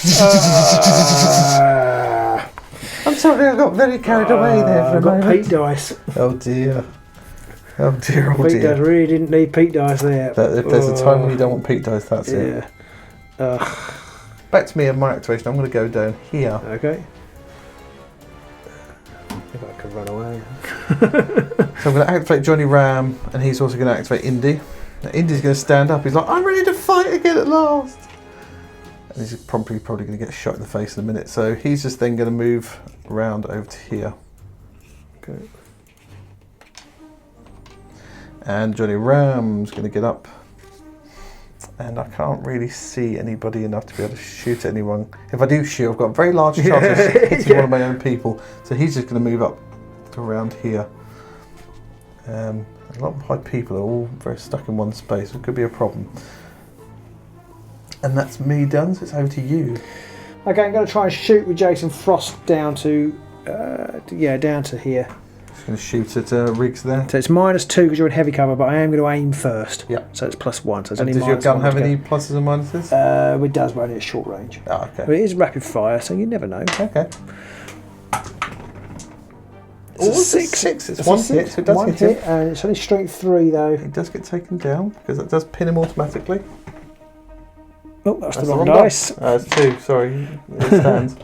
I'm sorry, I got very carried away there for a moment. I've got peat dice. Oh dear. Oh dear, oh Peat dear. dice, really didn't need peat dice there. If there's a time when you don't want peat dice, that's it. Back to me and my activation. I'm going to go down here. Okay. If I could run away. So I'm going to activate Johnny Ram, and he's also going to activate Indy. Now Indy's going to stand up. He's like, I'm ready to fight again at last. And he's probably going to get shot in the face in a minute. So he's just then going to move around over to here. Okay. And Johnny Ram's going to get up. And I can't really see anybody enough to be able to shoot anyone. If I do shoot, I've got a very large chance of hitting one of my own people. So he's just going to move up to around here. A lot of my people are all very stuck in one space. It could be a problem. And that's me done, so it's over to you. Okay, I'm going to try and shoot with Jason Frost down to down to here. Just going to shoot at Riggs there. So it's -2 because you're in heavy cover, but I am going to aim first. Yep. So it's +1. So it's And only does your gun -1 have to go. any pluses and minuses? It does, but only at short range. Oh, okay. But it is rapid fire, so you never know. Okay. It's a 6. It's one hit, so it does hit him. And it's only strength 3 though. It does get taken down because that does pin him automatically. Oh, that's the wrong dice. It's 2, sorry. It stands.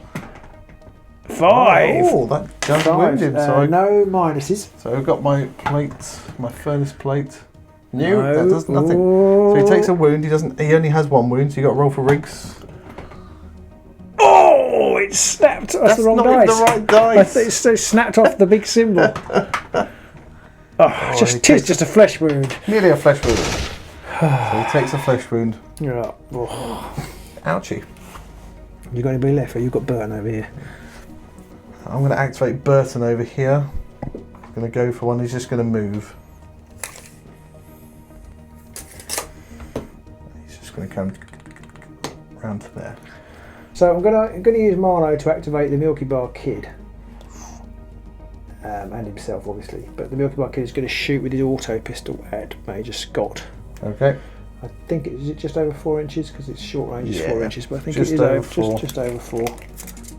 5. Oh, that does wound him. So no minuses. So I've got my plate, my furnace plate. No, that does nothing. Ooh. So he takes a wound. He only has 1 wound, so you got to roll for Riggs. Oh, it snapped. That's the wrong not dice. the right dice. It's snapped off the big symbol. Oh, just a flesh wound. Nearly a flesh wound. So he takes a flesh wound. Yeah. Oh. Ouchie. You got anybody left? Or you got Burton over here? I'm going to activate Burton over here. I'm going to go for one. He's just going to move. He's just going to come round to there. So I'm going to use Marno to activate the Milky Bar Kid. And himself, obviously. But the Milky Bar Kid is going to shoot with his auto pistol at Major Scott. Okay. I think is it just over 4 inches because it's short range is 4 inches, but I think just it is over just over 4.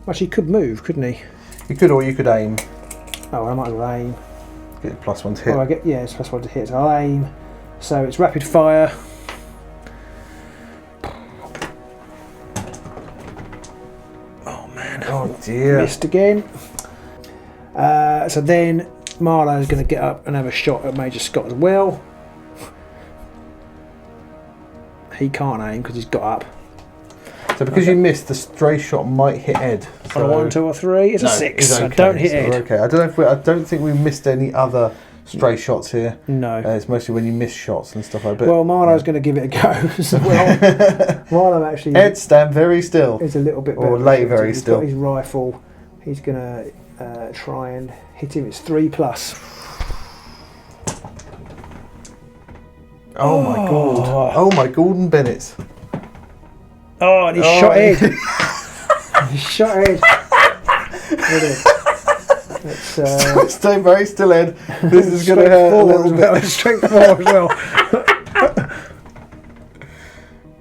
Actually, he could move, couldn't he? You could, or you could aim. Oh, well, I might as well aim. Get a +1 to hit. Oh, it's +1 to hit. So I'll aim. So it's rapid fire. Oh man! Oh dear! Missed again. So then Marlowe's going to get up and have a shot at Major Scott as well. He can't aim because he's got up. So because you missed, the stray shot might hit Ed. So on a 1, 2, or 3, it's a 6. Okay, So don't hit Ed. Okay, I don't think we missed any other stray shots here. No. It's mostly when you miss shots and stuff like that. Well, Marlowe's going to give it a go. So, Marlowe actually. Ed, stand very still. Is a little bit better. Or lay very he's still. Got his rifle. He's going to try and hit him. It's 3+. Oh my god! Oh my Gordon Bennett! Oh, and he shot Ed. He shot Ed. Let's stay very still, Ed. This is going to hurt a little bit. Strength 4 as well.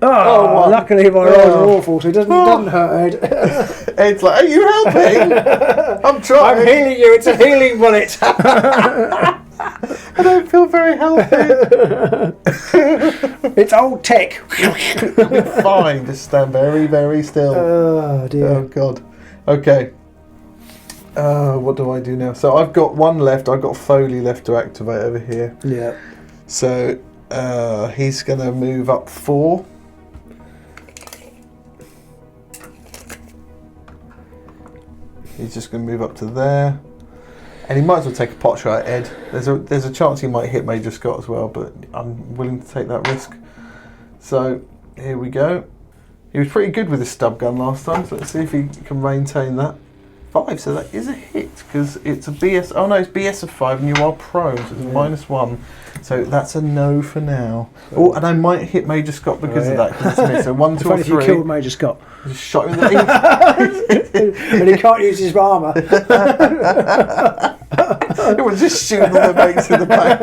Luckily my rolls are awful, so it doesn't hurt Ed. Ed's like, are you helping? I'm trying. I'm healing you. It's a healing bullet. I don't feel very healthy. It's old tech. You'll be fine. Just stand very, very still. Oh dear. Oh god. Okay. What do I do now? So I've got one left. I've got Foley left to activate over here. Yeah. So he's going to move up 4. He's just going to move up to there. And he might as well take a pot shot at Ed. There's a chance he might hit Major Scott as well, but I'm willing to take that risk. So here we go. He was pretty good with his stub gun last time, so let's see if he can maintain that. 5, so that is a hit because it's a BS. Oh no, it's BS of 5, and you are prone, so it's -1. So that's a no for now. Oh, and I might hit Major Scott because of that. Because it's missed. So 1, 2, or 3. If you killed Major Scott, just shot him in the and he can't use his armour. It was just shooting all the mates in the back.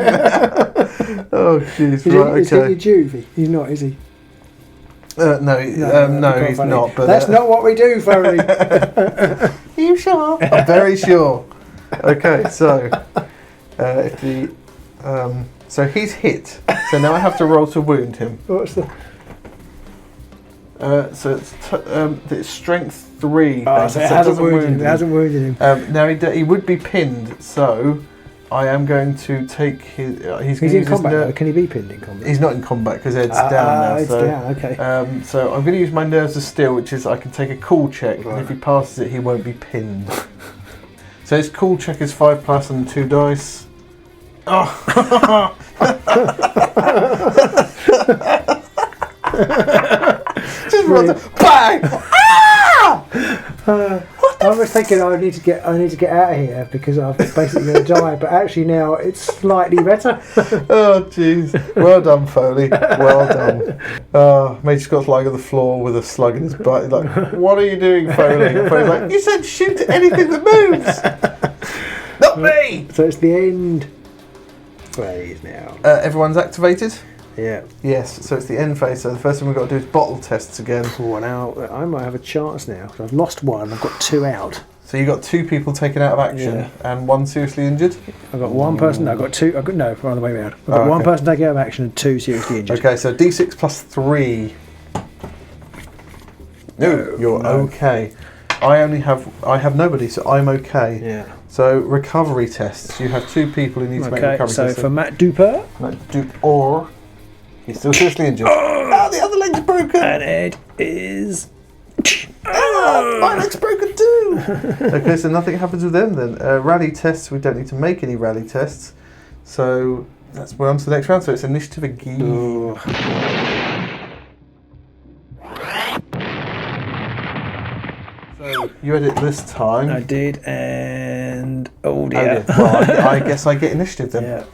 Oh jeez, right, okay. Is he Juvie? He's not, is he? No, he's not. But that's not what we do, Foley. Are you sure? I'm very sure. Okay, so if the so he's hit. So now I have to roll to wound him. What's the? So it's strength 3. Oh, so it hasn't wounded him. It hasn't wounded him. Now he would be pinned. So I am going to take his. He's in combat though. Can he be pinned in combat? He's not in combat because Ed's down now. Ed's down, okay. So I'm going to use my Nerves of Steel, which is I can take a cool check, and if he passes it, he won't be pinned. So his cool check is 5+ and 2 dice. Oh! Just runs bang! I was thinking I need to get out of here because I'm basically going to die, but actually now it's slightly better. Oh jeez! Well done, Foley. Well done. Major Scott's lying on the floor with a slug in his butt. He's like, "What are you doing, Foley?" And Foley's like, "You said shoot at anything that moves." Not me. So it's the end phase now. Everyone's activated. Yeah. Yes, so it's the end phase, so the first thing we've got to do is bottle tests again. Oh, now I might have a chance now, because I've lost one, I've got 2 out. So you've got 2 people taken out of action and 1 seriously injured? I've got 1 person, no, I've got 2, no, rather way around. I've got 1 person taken out of action and 2 seriously injured. Okay, so D6 plus 3. No, you're okay. I have nobody, so I'm okay. Yeah. So recovery tests, you have 2 people who need to make recovery tests. So for Matt Duper. He's still seriously injured. Oh, the other leg's broken. And Ed is. My leg's broken too. Okay, so nothing happens with them then. Rally tests, we don't need to make any rally tests. So we're on to the next round. So it's initiative again. Ooh. So you had it this time. I did, and oh dear. Well, I guess I get initiative then. Yeah.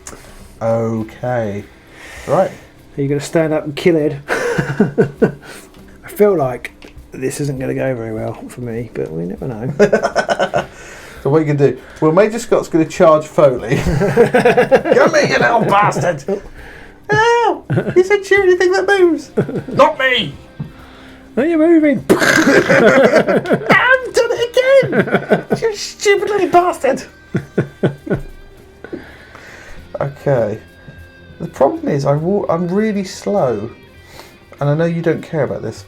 Okay. Right. Are you going to stand up and kill Ed? I feel like this isn't going to go very well for me, but we never know. So what are you going to do? Well, Major Scott's going to charge Foley. Come here, you little bastard! Ow! He said shoot anything that moves. Not me! Are you moving? I've done it again! You stupid little bastard! Okay. The problem is I'm really slow. And I know you don't care about this.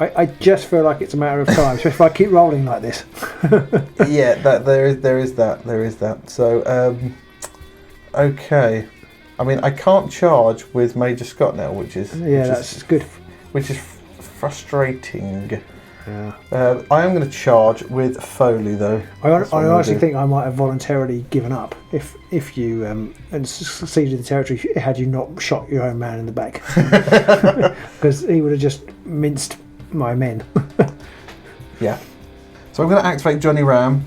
I just feel like it's a matter of time, so if I keep rolling like this. Yeah, there is that. So, okay. I mean, I can't charge with Major Scott now, which is good. Which is frustrating. Yeah. I am going to charge with Foley though. I honestly think I might have voluntarily given up if you and succeeded the territory had you not shot your own man in the back, because he would have just minced my men. Yeah. So I'm going to activate Johnny Ram,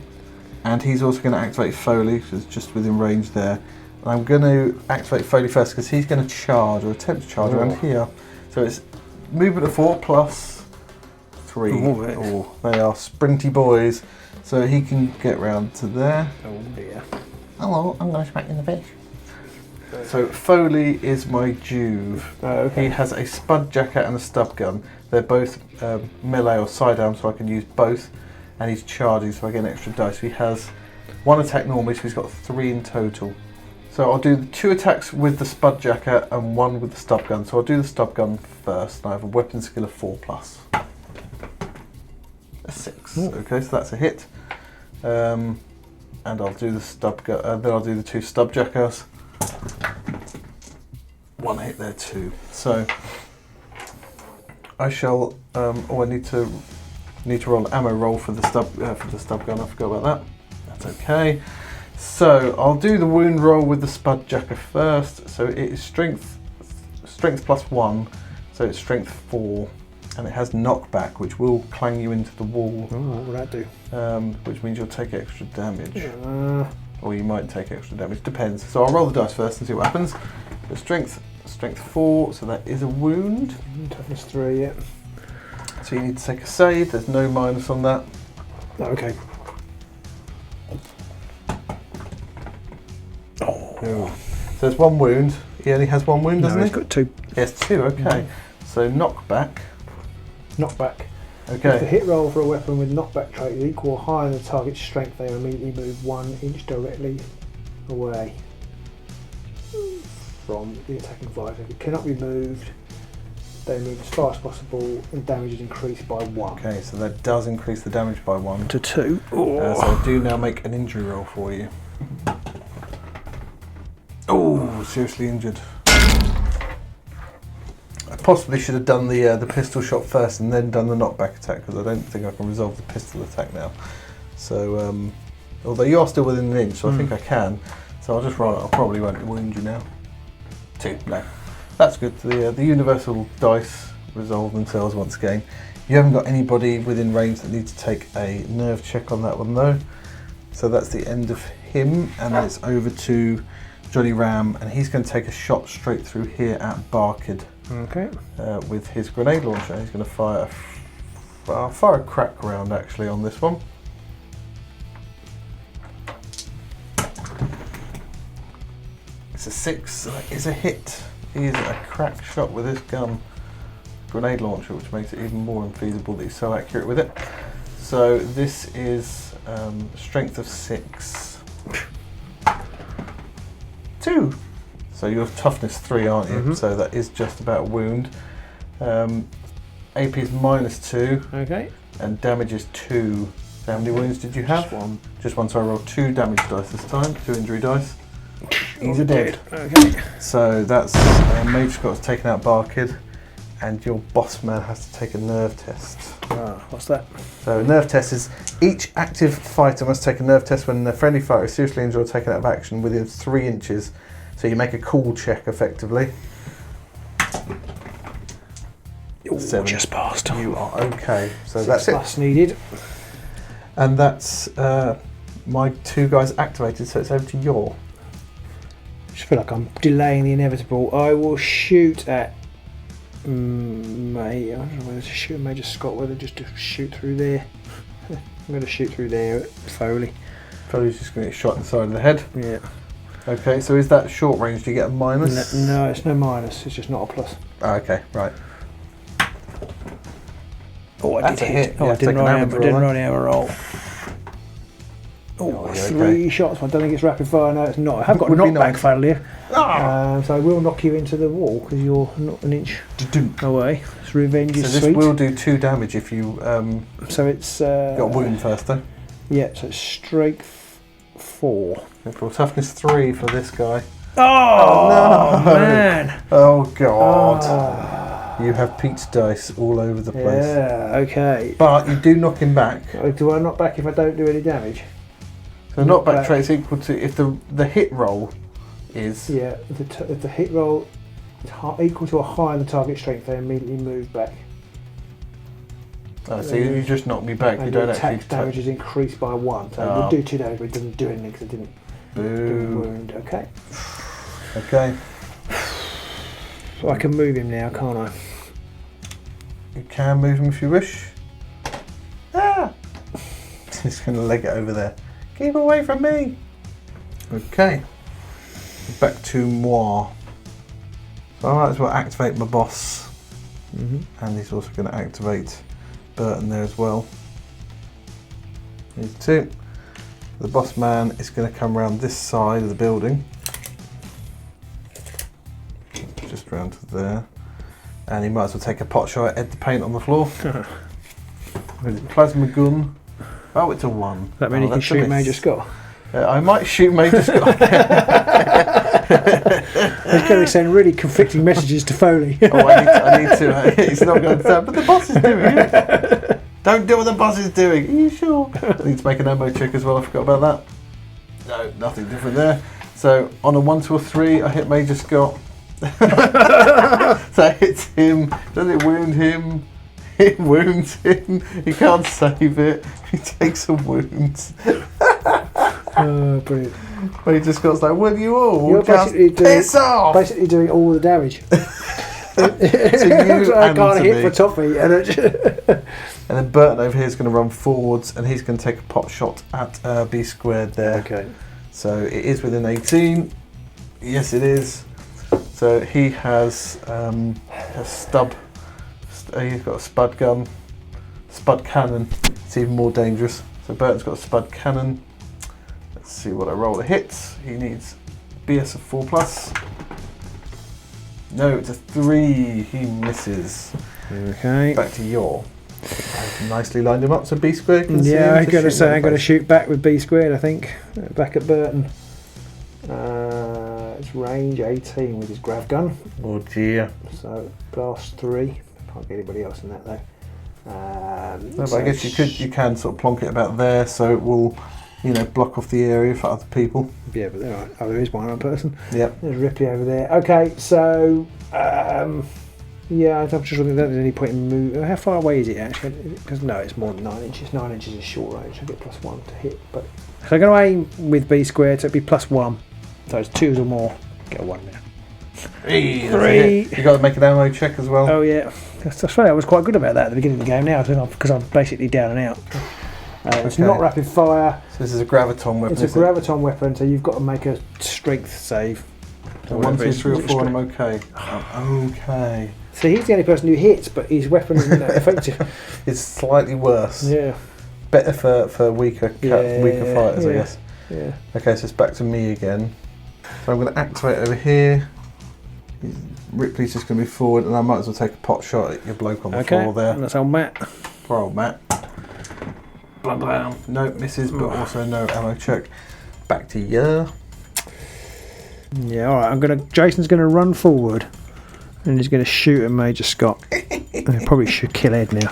and he's also going to activate Foley, which is just within range there. And I'm going to activate Foley first because he's going to charge or attempt to charge around here. So it's movement of 4 plus 3. Oh, they are sprinty boys. So he can get round to there. Oh dear. Hello, I'm going to smack you in the face. So Foley is my Juve. Oh, okay. He has a spud jacket and a stub gun. They're both melee or sidearm, so I can use both. And he's charging, so I get an extra dice. He has 1 attack normally, so he's got 3 in total. So I'll do 2 attacks with the spud jacket and 1 with the stub gun. So I'll do the stub gun first. And I have a weapon skill of 4+. A 6. Ooh. Okay, so that's a hit. And I'll do the stub gun. Then I'll do the 2 stub jackets. 1 hit there too. So I shall. I need to roll an ammo roll for the stub gun. I forgot about that. That's okay. So I'll do the wound roll with the spud jacker first. So it is strength +1. So it's strength 4, and it has knockback, which will clang you into the wall. Oh, what will that do? Which means you'll take extra damage. Or you might take extra damage, depends. So I'll roll the dice first and see what happens. The strength 4, so that is a wound. Toughness 3, yeah. So you need to take a save, there's no minus on that. Oh, okay. Oh. So there's 1 wound. He only has 1 wound, doesn't he? He's got 2. He has 2, okay. Mm-hmm. So knockback. Knockback. Okay. If the hit roll for a weapon with knockback trait is equal or higher than the target's strength, they immediately move 1 inch directly away from the attacking fighter. If it cannot be moved, they move as far as possible and damage is increased by 1. Okay, so that does increase the damage by 1. To 2. So I do now make an injury roll for you. Oh, seriously injured. I possibly should have done the pistol shot first and then done the knockback attack, because I don't think I can resolve the pistol attack now. So, although you are still within an inch, so I think I can. So I'll just roll it. I probably won't wound you now. 2, no. That's good. The universal dice resolve themselves once again. You haven't got anybody within range that needs to take a nerve check on that one though. So that's the end of him, and then it's over to Johnny Ram, and he's going to take a shot straight through here at Barkid. Okay. With his grenade launcher. He's going to fire a crack round actually on this one. It's a 6. It's a hit. He is a crack shot with his gun. Grenade launcher, which makes it even more unfeasible that he's so accurate with it. So this is strength of 6. 2. So you're toughness 3, aren't you? Mm-hmm. So that is just about a wound. AP is -2. Okay. And damage is 2. So how many wounds did you have? Just 1. Just 1, so I rolled 2 damage dice this time, 2 injury dice. He's a dead. Okay. So that's Mage Scott's taken out Barkid, and your boss man has to take a nerve test. What's that? So a nerve test is each active fighter must take a nerve test when a friendly fighter is seriously injured or taken out of action within 3 inches. So you make a cool check effectively. Ooh, 7. Just passed. You are okay. So 6 that's it. plus needed. And that's my 2 guys activated, so it's over to your. I just feel like I'm delaying the inevitable. I will shoot at I don't know whether to shoot Major Scott, whether just to shoot through there. I'm going to shoot through there at Foley. Foley's just going to get shot in the side of the head. Yeah. Okay, so is that short range? Do you get a minus? No, it's no minus. It's just not a plus. Oh, okay, right. Oh, I That's did a hit. hit. Oh, Yeah, I didn't take an roll damage I didn't roll roll the hammer roll. Oh, yeah, 3 okay. shots. I don't think it's rapid fire. No, it's not. I have got a Would be knockback nice. failure. Ah! So I will knock you into the wall because you're not an inch away. So revenge So is this sweet. will do 2 damage if you So it's got a wound first, though. Yeah, so it's strength 4. Well, toughness 3 for this guy. Oh, no. man! Oh god! You have Pete's dice all over the place. Yeah, okay. But you do knock him back. Do I knock back if I don't do any damage? So knockback trait is equal to if the hit roll is. Yeah, if the hit roll is equal to or higher than target strength, they immediately move back. Oh, so you just knock me back. And you don't the actually attack damage is increased by 1. So it will do 2 damage, but it doesn't do anything because it didn't do a wound. Okay. Okay. So I can move him now, can't I? You can move him if you wish. Ah! He's going to leg it over there. Keep away from me! Okay. Back to moi. So I might as well activate my boss. And he's also going to activate Burton there as well. These 2. The boss man is going to come around this side of the building. Just round to there. And he might as well take a pot shot at the paint on the floor. With a plasma gun. Oh, it's a 1. That means you can shoot Major Scott. I might shoot Major Scott. He's going to send really conflicting messages to Foley. I need to. He's not going to say, but the boss is doing it. Don't do what the boss is doing. Are you sure? I need to make an ammo check as well. I forgot about that. No, nothing different there. So on a 1 to a 3, I hit Major Scott. So it hits him. Does it wound him? It wounds him. He can't save it. He takes a wound. Brilliant. Major Scott's like, will you all You're just piss off? Basically doing all the damage. So you I and can't to hit me. for Toffee. And then Burton over here is going to run forwards and he's going to take a pot shot at B squared there. Okay. So it is within 18. Yes, it is. So he has a stub. He's got a spud gun. Spud cannon. It's even more dangerous. So Burton's got a spud cannon. Let's see what I roll. It hits. He needs BS of 4+. No, it's a 3. He misses. Okay. Back to your. I've nicely lined him up so B squared can see him Yeah, I'm to going to shoot say him in I'm the going to face. shoot back with B squared, I think. Back at Burton. It's range 18 with his grav gun. Oh dear. So blast 3. Can't get anybody else in that though. No, but I guess you can sort of plonk it about there so it will, block off the area for other people. Yeah, but there is one other person. Yep. There's Ripley over there. Okay, so yeah, I'm just wondering if there's any point in moving. How far away is it actually? Because no, it's more than 9 inches. 9 inches is short range. I get +1 to hit. But so I'm going to aim with B squared, so it'd be +1. So it's 2s or more. Get a 1 now. 3. You got to make an ammo check as well. Oh yeah, that's funny. I was quite good about that at the beginning of the game. Now because I'm basically down and out. It's not rapid fire. So this is a graviton weapon. It's a graviton weapon, so you've got to make a strength save. So 1, 2, 3 or 4 and I'm okay. I'm okay. So he's the only person who hits, but his weapon isn't that effective. It's slightly worse. Yeah. Better for weaker fighters, I guess. Yeah. Okay, so it's back to me again. So I'm going to activate over here. Ripley's just going to be forward, and I might as well take a pot shot at your bloke on the floor there. And that's old Matt. Poor old Matt. Blam blam. No, misses, but also no ammo check. Back to you. Yeah, alright, Jason's gonna run forward And he's going to shoot at Major Scott. Probably should kill Ed now.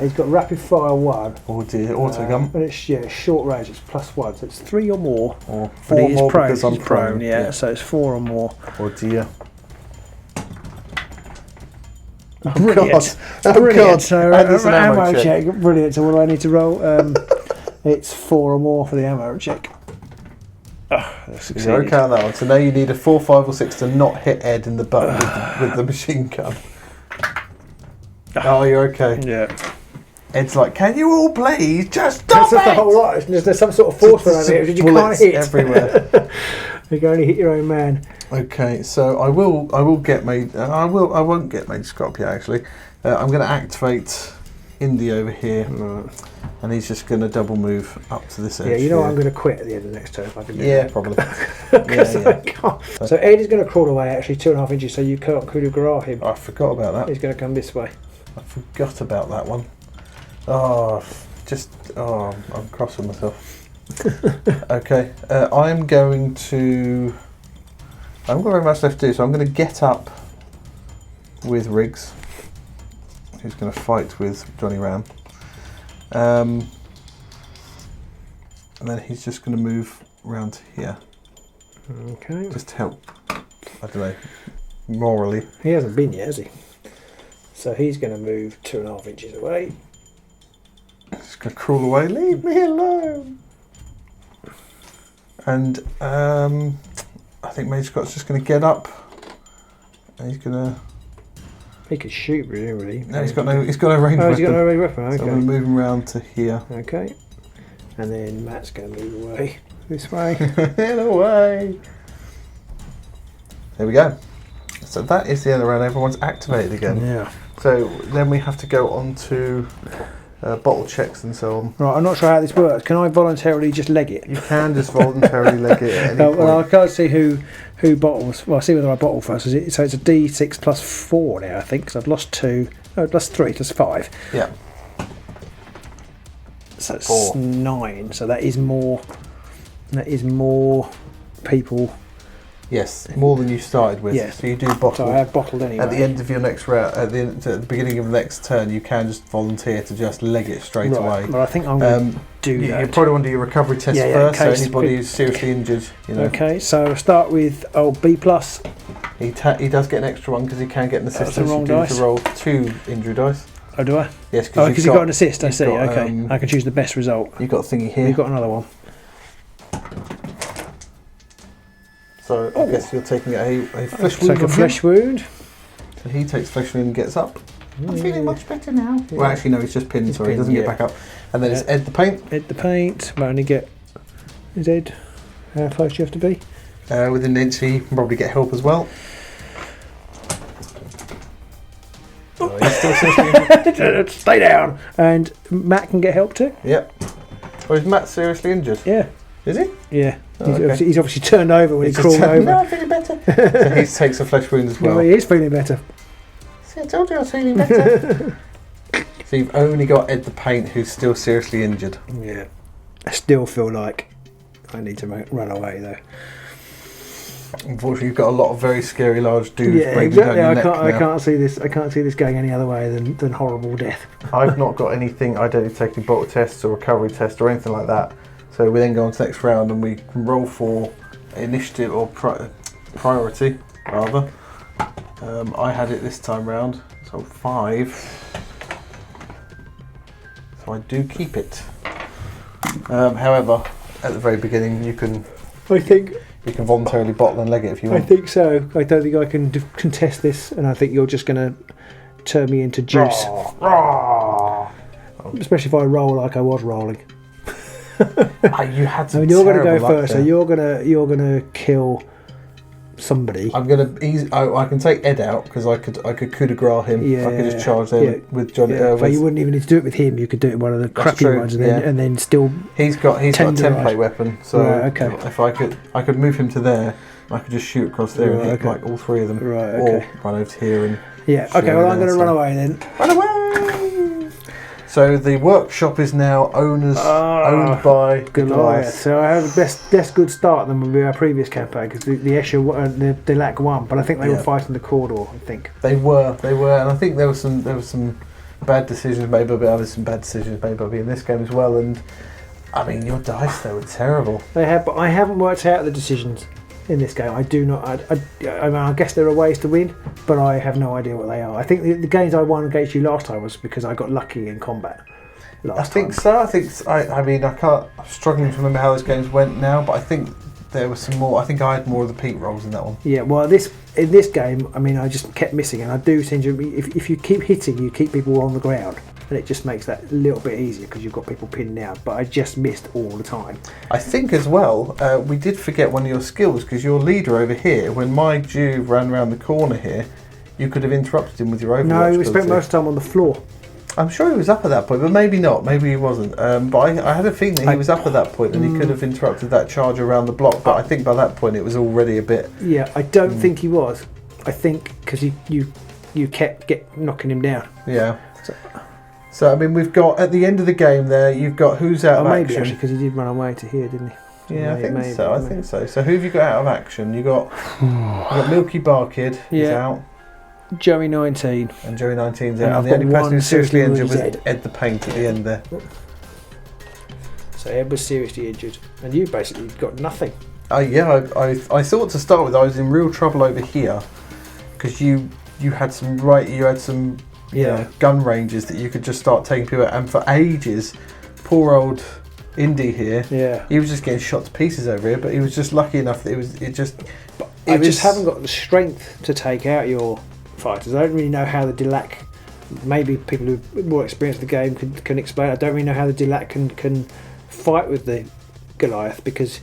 He's got rapid fire 1. Oh dear, auto gun. But it's short range. It's +1, so it's 3 or more. Or 4 more because I'm prone. Yeah, so it's 4 or more. Oh dear. Oh, brilliant. God. Brilliant. So and there's an ammo check. Brilliant. So what do I need to roll? It's 4 or more for the ammo check. You're okay on that one. So now you need a 4, 5 or 6 to not hit Ed in the butt with the machine gun. Oh, you're okay. Yeah. Ed's like, can you all please just stop That's it? the whole right. There's some sort of force around here because you can't hit everywhere. You can only hit your own man. Okay, so I won't get Mage Scott yet actually. I'm going to activate Indy over here, and he's just going to double move up to this edge. Yeah, you know I'm going to quit at the end of the next turn if I can do that. Probably. I can't. So Ed is going to crawl away actually 2.5 inches, so you can't coup de grace him. I forgot about that. He's going to come this way. I forgot about that one. I'm cross with myself. Okay, I haven't got very much left to do, so I'm going to get up with Riggs, who's going to fight with Johnny Ram. And then he's just going to move around here. Okay. Just to help, I don't know, morally. He hasn't been yet, has he? So he's going to move 2.5 inches away. He's going to crawl away. Leave me alone. And I think Mage Scott's just going to get up, and he's going to. He could shoot, presumably. No, he's got no range weapon. He's got no range weapon. Okay. So I'm going to move him around to here. Okay. And then Matt's going to move away this way. In a way. There we go. So that is the end of the round. Everyone's activated again. Yeah. So then we have to go on to bottle checks and so on. Right, I'm not sure how this works. Can I voluntarily just leg it? You can just voluntarily leg it at any point. Well, I can't see who bottles. Well, I'll see whether I bottle first. So it's a D6 plus 4 now, I think, because I've lost 2. No, plus 3, plus 5. Yeah. So it's 4. 9. So that is more. That is more people. Yes, more than you started with. Yes. So you do bottle. So I have bottled anyway. At the end of your next round, at the beginning of the next turn, you can just volunteer to just leg it straight away. Well, I think I'm going to do that. You probably want to do your recovery test first, so anybody who's seriously injured. Okay, so I'll start with B+. He does get an extra one because he can get an assist. That's the wrong dice. To roll 2 injury dice. Oh, do I? Yes, because you've got an assist. I see. Okay, I can choose the best result. You've got a thingy here. You've got another one. So I guess you're taking a flesh wound. Take a flesh wound. So he takes flesh wound and gets up. I'm feeling much better now. Yeah. Well, actually, no, he's just pinned. He doesn't get back up. And then it's Ed the Paint. Ed the Paint. Might only get. Is Ed? How close do you have to be? Within an inch, he can probably get help as well. Oh, he's still seriously injured. Stay down. And Matt can get help too. Yep. Or is Matt seriously injured? Yeah. Is he? Yeah. Oh, okay. He's obviously turned over when he crawled over. No, I'm feeling better. So he takes a flesh wound as well. Well, he is feeling better. See, I told you I was feeling better. So you've only got Ed the Paint, who's still seriously injured. Yeah. I still feel like I need to run away though. Unfortunately, you've got a lot of very scary large dudes. Yeah, exactly. I can't see this. I can't see this going any other way than horrible death. I've not got anything. I don't need to take any bottle tests or recovery tests or anything like that. So we then go on to the next round and we can roll for initiative or priority, rather. I had it this time round, so 5. So I do keep it. However, at the very beginning, you can voluntarily bottle and leg it if you want. I think so. I don't think I can contest this, and I think you're just going to turn me into juice. Especially if I roll like I was rolling. You had some you're going to go first, there. so you're going to kill somebody. I'm going to I can take Ed out because I could coup de grace him. Yeah, I could just charge there with Johnny. But you wouldn't even need to do it with him. You could do it with one of the crappy ones, and then still. He's got a template weapon, so okay. If I could move him to there, I could just shoot across there and hit like all 3 of them, or run over to here and. Yeah. Okay. Well, I'm going to run away then. Run away. So the workshop is now owned by Goliath. So I have less good start than with our previous campaign because the Delaque won, but I think they were fighting the corridor. I think they were, and I think there was some bad decisions made by some bad decisions made by me in this game as well. And I mean, your dice though were terrible. They have, but I haven't worked out the decisions in this game. I do not. I mean, I guess there are ways to win, but I have no idea what they are. I think the games I won against you last time was because I got lucky in combat. I think so. I mean, I can't. I'm struggling to remember how those games went now, but I think there was some more. I think I had more of the peak rolls in that one. Yeah. Well, in this game, I mean, I just kept missing, and I do seem to. If you keep hitting, you keep people on the ground. And it just makes that a little bit easier because you've got people pinned down. But I just missed all the time. I think as well, we did forget one of your skills because your leader over here, when my Jew ran around the corner here, you could have interrupted him with your overwatch. No, we spent most of the time on the floor. I'm sure he was up at that point, but maybe not. Maybe he wasn't. But I had a feeling that he was up at that point and he could have interrupted that charge around the block. But I think by that point it was already a bit... Yeah, I don't think he was. I think because you kept knocking him down. Yeah. So, I mean, we've got, at the end of the game there, you've got who's out of maybe action. Actually, because he did run away to here, didn't he? Yeah, I think so. So who have you got out of action? You've got Milky Bar Kid, he's out. Joey 19. And Joey 19's out. And the only person who's seriously injured was Ed the Paint at the end there. So Ed was seriously injured. And you basically got nothing. I thought to start with I was in real trouble over here. Because you had some gun ranges that you could just start taking people out, and for ages poor old Indy here, he was just getting shot to pieces over here, but he was just lucky enough that I just haven't got the strength to take out your fighters. I don't really know how the Delaque, maybe people who are more experienced with the game can explain. I don't really know how the Delaque can fight with the Goliath because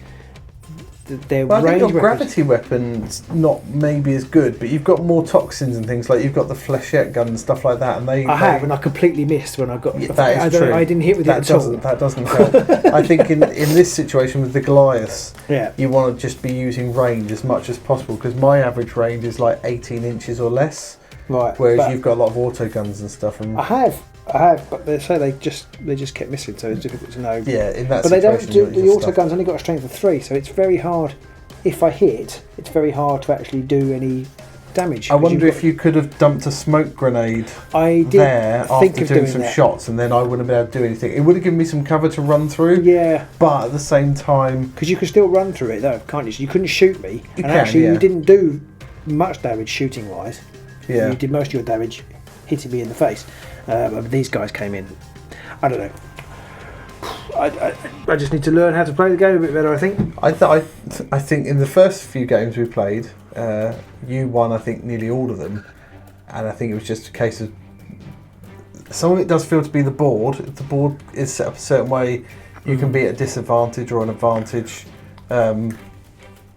their I think range your gravity weapons not maybe as good, but you've got more toxins and things, like you've got the flechette gun and stuff like that, and and I completely missed when I got that is true. I didn't hit with it at all. That doesn't help. I think in this situation with the Goliaths, you want to just be using range as much as possible, because my average range is like 18 inches or less, right? Whereas you've got a lot of auto guns and stuff. And I have, but they say they just kept missing, so it's difficult to know. Yeah, in that. But they don't do the auto guns. Only got a strength of 3, so it's very hard. If I hit, it's very hard to actually do any damage. I wonder if you could have dumped a smoke grenade there after doing some shots, and then I wouldn't have been able to do anything. It would have given me some cover to run through. Yeah, but at the same time, because you could still run through it though, can't you? So you couldn't shoot me, you didn't do much damage shooting wise. Yeah, you did most of your damage hitting me in the face. These guys came in. I don't know. I just need to learn how to play the game a bit better, I think. I think in the first few games we played, you won, I think, nearly all of them. And I think it was just a case of... Some of it does feel to be the board. If the board is set up a certain way, you can be at a disadvantage or an advantage. And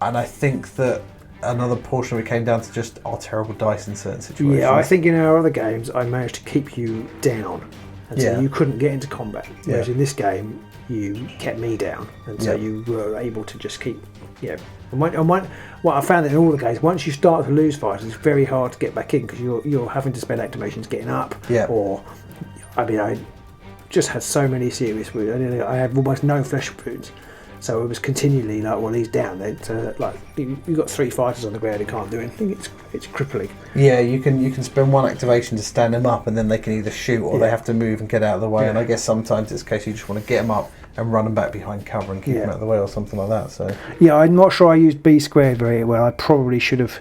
I think that another portion of it came down to just our terrible dice in certain situations. Yeah, I think in our other games I managed to keep you down, and so you couldn't get into combat. Whereas in this game you kept me down, and so you were able to just keep. And what I found in all the games, once you start to lose fighters, it's very hard to get back in because you're having to spend activations getting up. Yeah. Or, I mean, I just had so many serious wounds. I had almost no flesh wounds. So it was continually like, well, he's down. Like you've got 3 fighters on the ground who can't do anything. It's crippling. Yeah, you can spend one activation to stand them up, and then they can either shoot or they have to move and get out of the way. And I guess sometimes it's a case you just want to get them up and run them back behind cover and keep them out of the way or something like that. So I'm not sure I used B squared very well. I probably should have.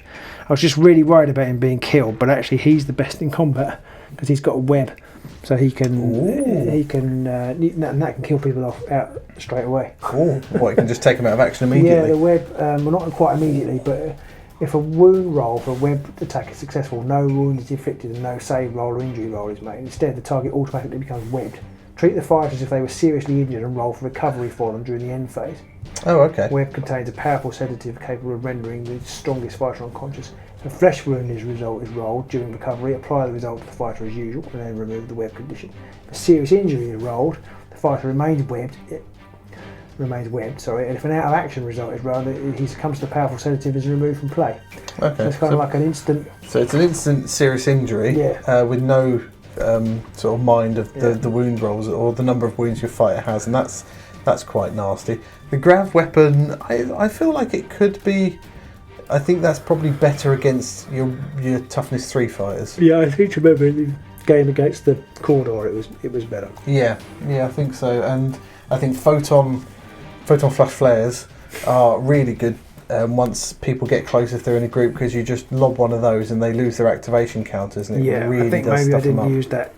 I was just really worried about him being killed, but actually he's the best in combat because he's got a web. So he can, and that can kill people out straight away. Cool. What, you can just take them out of action immediately? Yeah, the web, well, not quite immediately, but if a wound roll for a web attack is successful, no wound is inflicted and no save roll or injury roll is made. Instead, the target automatically becomes webbed. Treat the fighters as if they were seriously injured and roll for recovery for them during the end phase. Oh, okay. Web contains a powerful sedative capable of rendering the strongest fighter unconscious. If a flesh wound result is rolled during recovery, apply the result to the fighter as usual and then remove the web condition. If a serious injury is rolled, the fighter remains webbed, and if an out of action result is rolled, he succumbs to the powerful sedative and is removed from play. Okay. So it's kind of like an instant... So it's an instant serious injury with no sort of mind of the wound rolls or the number of wounds your fighter has, and that's quite nasty. The grav weapon, I feel like it could be. I think that's probably better against your toughness 3 fighters. Yeah, I seem to remember in the game against the Corridor it was better. Yeah, I think so. And I think photon flash flares are really good once people get close if they're in a group, because you just lob one of those and they lose their activation counters, and it really I think does maybe I stuff them didn't up. use that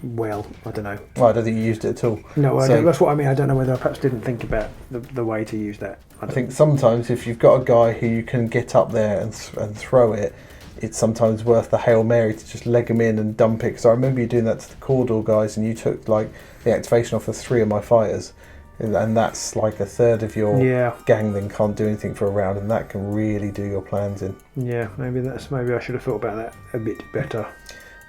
well. I don't know. Well, I don't think you used it at all. No, that's what I mean. I don't know whether I perhaps didn't think about the way to use that. I think sometimes if you've got a guy who you can get up there and throw it, it's sometimes worth the Hail Mary to just leg him in and dump it. Because I remember you doing that to the Corridor guys, and you took like the activation off of 3 of my fighters, and that's like a third of your gang then can't do anything for a round, and that can really do your plans in. Yeah, maybe I should have thought about that a bit better.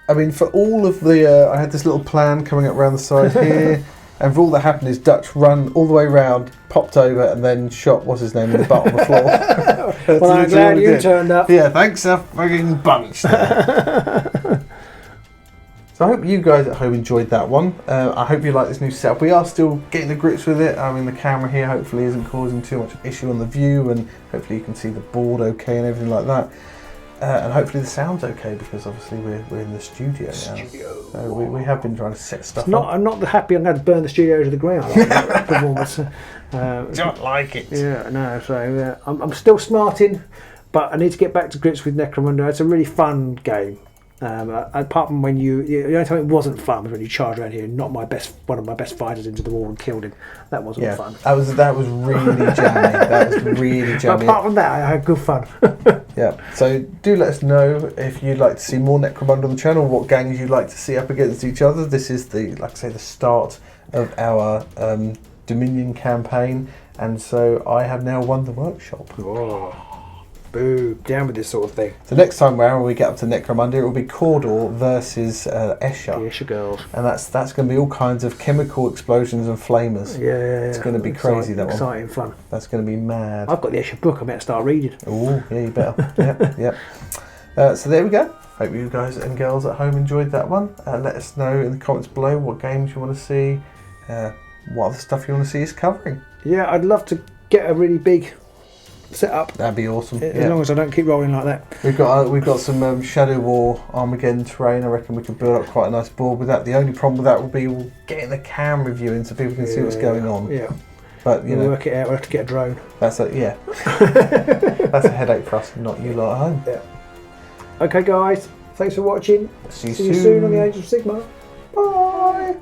I mean, for all of the, I had this little plan coming up around the side here, and for all that happened is Dutch run all the way round, popped over, and then shot what's his name in the butt on the floor. Well, I'm glad you turned up. Yeah, thanks a fucking bunch. So I hope you guys at home enjoyed that one. I hope you like this new setup. We are still getting the grips with it. I mean, the camera here hopefully isn't causing too much issue on the view, and hopefully you can see the board okay and everything like that. And hopefully the sound's okay, because obviously we're in the studio now. So we have been trying to set stuff up. I'm not happy I'm going to burn the studio to the ground. Like performance. Don't like it. Yeah, no. So I'm still smarting, but I need to get back to grips with Necromunda. It's a really fun game. Apart from when the only time it wasn't fun was when you charged around here and knocked one of my best fighters into the wall and killed him. That wasn't fun. That was really jammy. That was really jammy. Apart from that, I had good fun. Yeah. So do let us know if you'd like to see more Necromunda on the channel. What gangs you'd like to see up against each other. This is the start of our Dominion campaign, and so I have now won the workshop. Whoa. Boo, down with this sort of thing. So next time round when we get up to Necromunda, it will be Corridor versus Escher. The Escher girls. And that's going to be all kinds of chemical explosions and flamers. Yeah. It's going to be crazy, that one. Exciting fun. That's going to be mad. I've got the Escher book, I better start reading. Oh, yeah, you better. Yep. So there we go. Hope you guys and girls at home enjoyed that one. Let us know in the comments below what games you want to see, what other stuff you want to see us covering. Yeah, I'd love to get a really big set up. That'd be awesome. As long as I don't keep rolling like that. We've got some Shadow War Armageddon terrain. I reckon we could build up quite a nice board with that. The only problem with that would be getting the camera view in so people can see what's going on. Yeah. But we'll work it out. We'll have to get a drone. That's a that's a headache for us, not you lot at home. Yeah. Okay, guys. Thanks for watching. See you soon on the Age of Sigmar. Bye.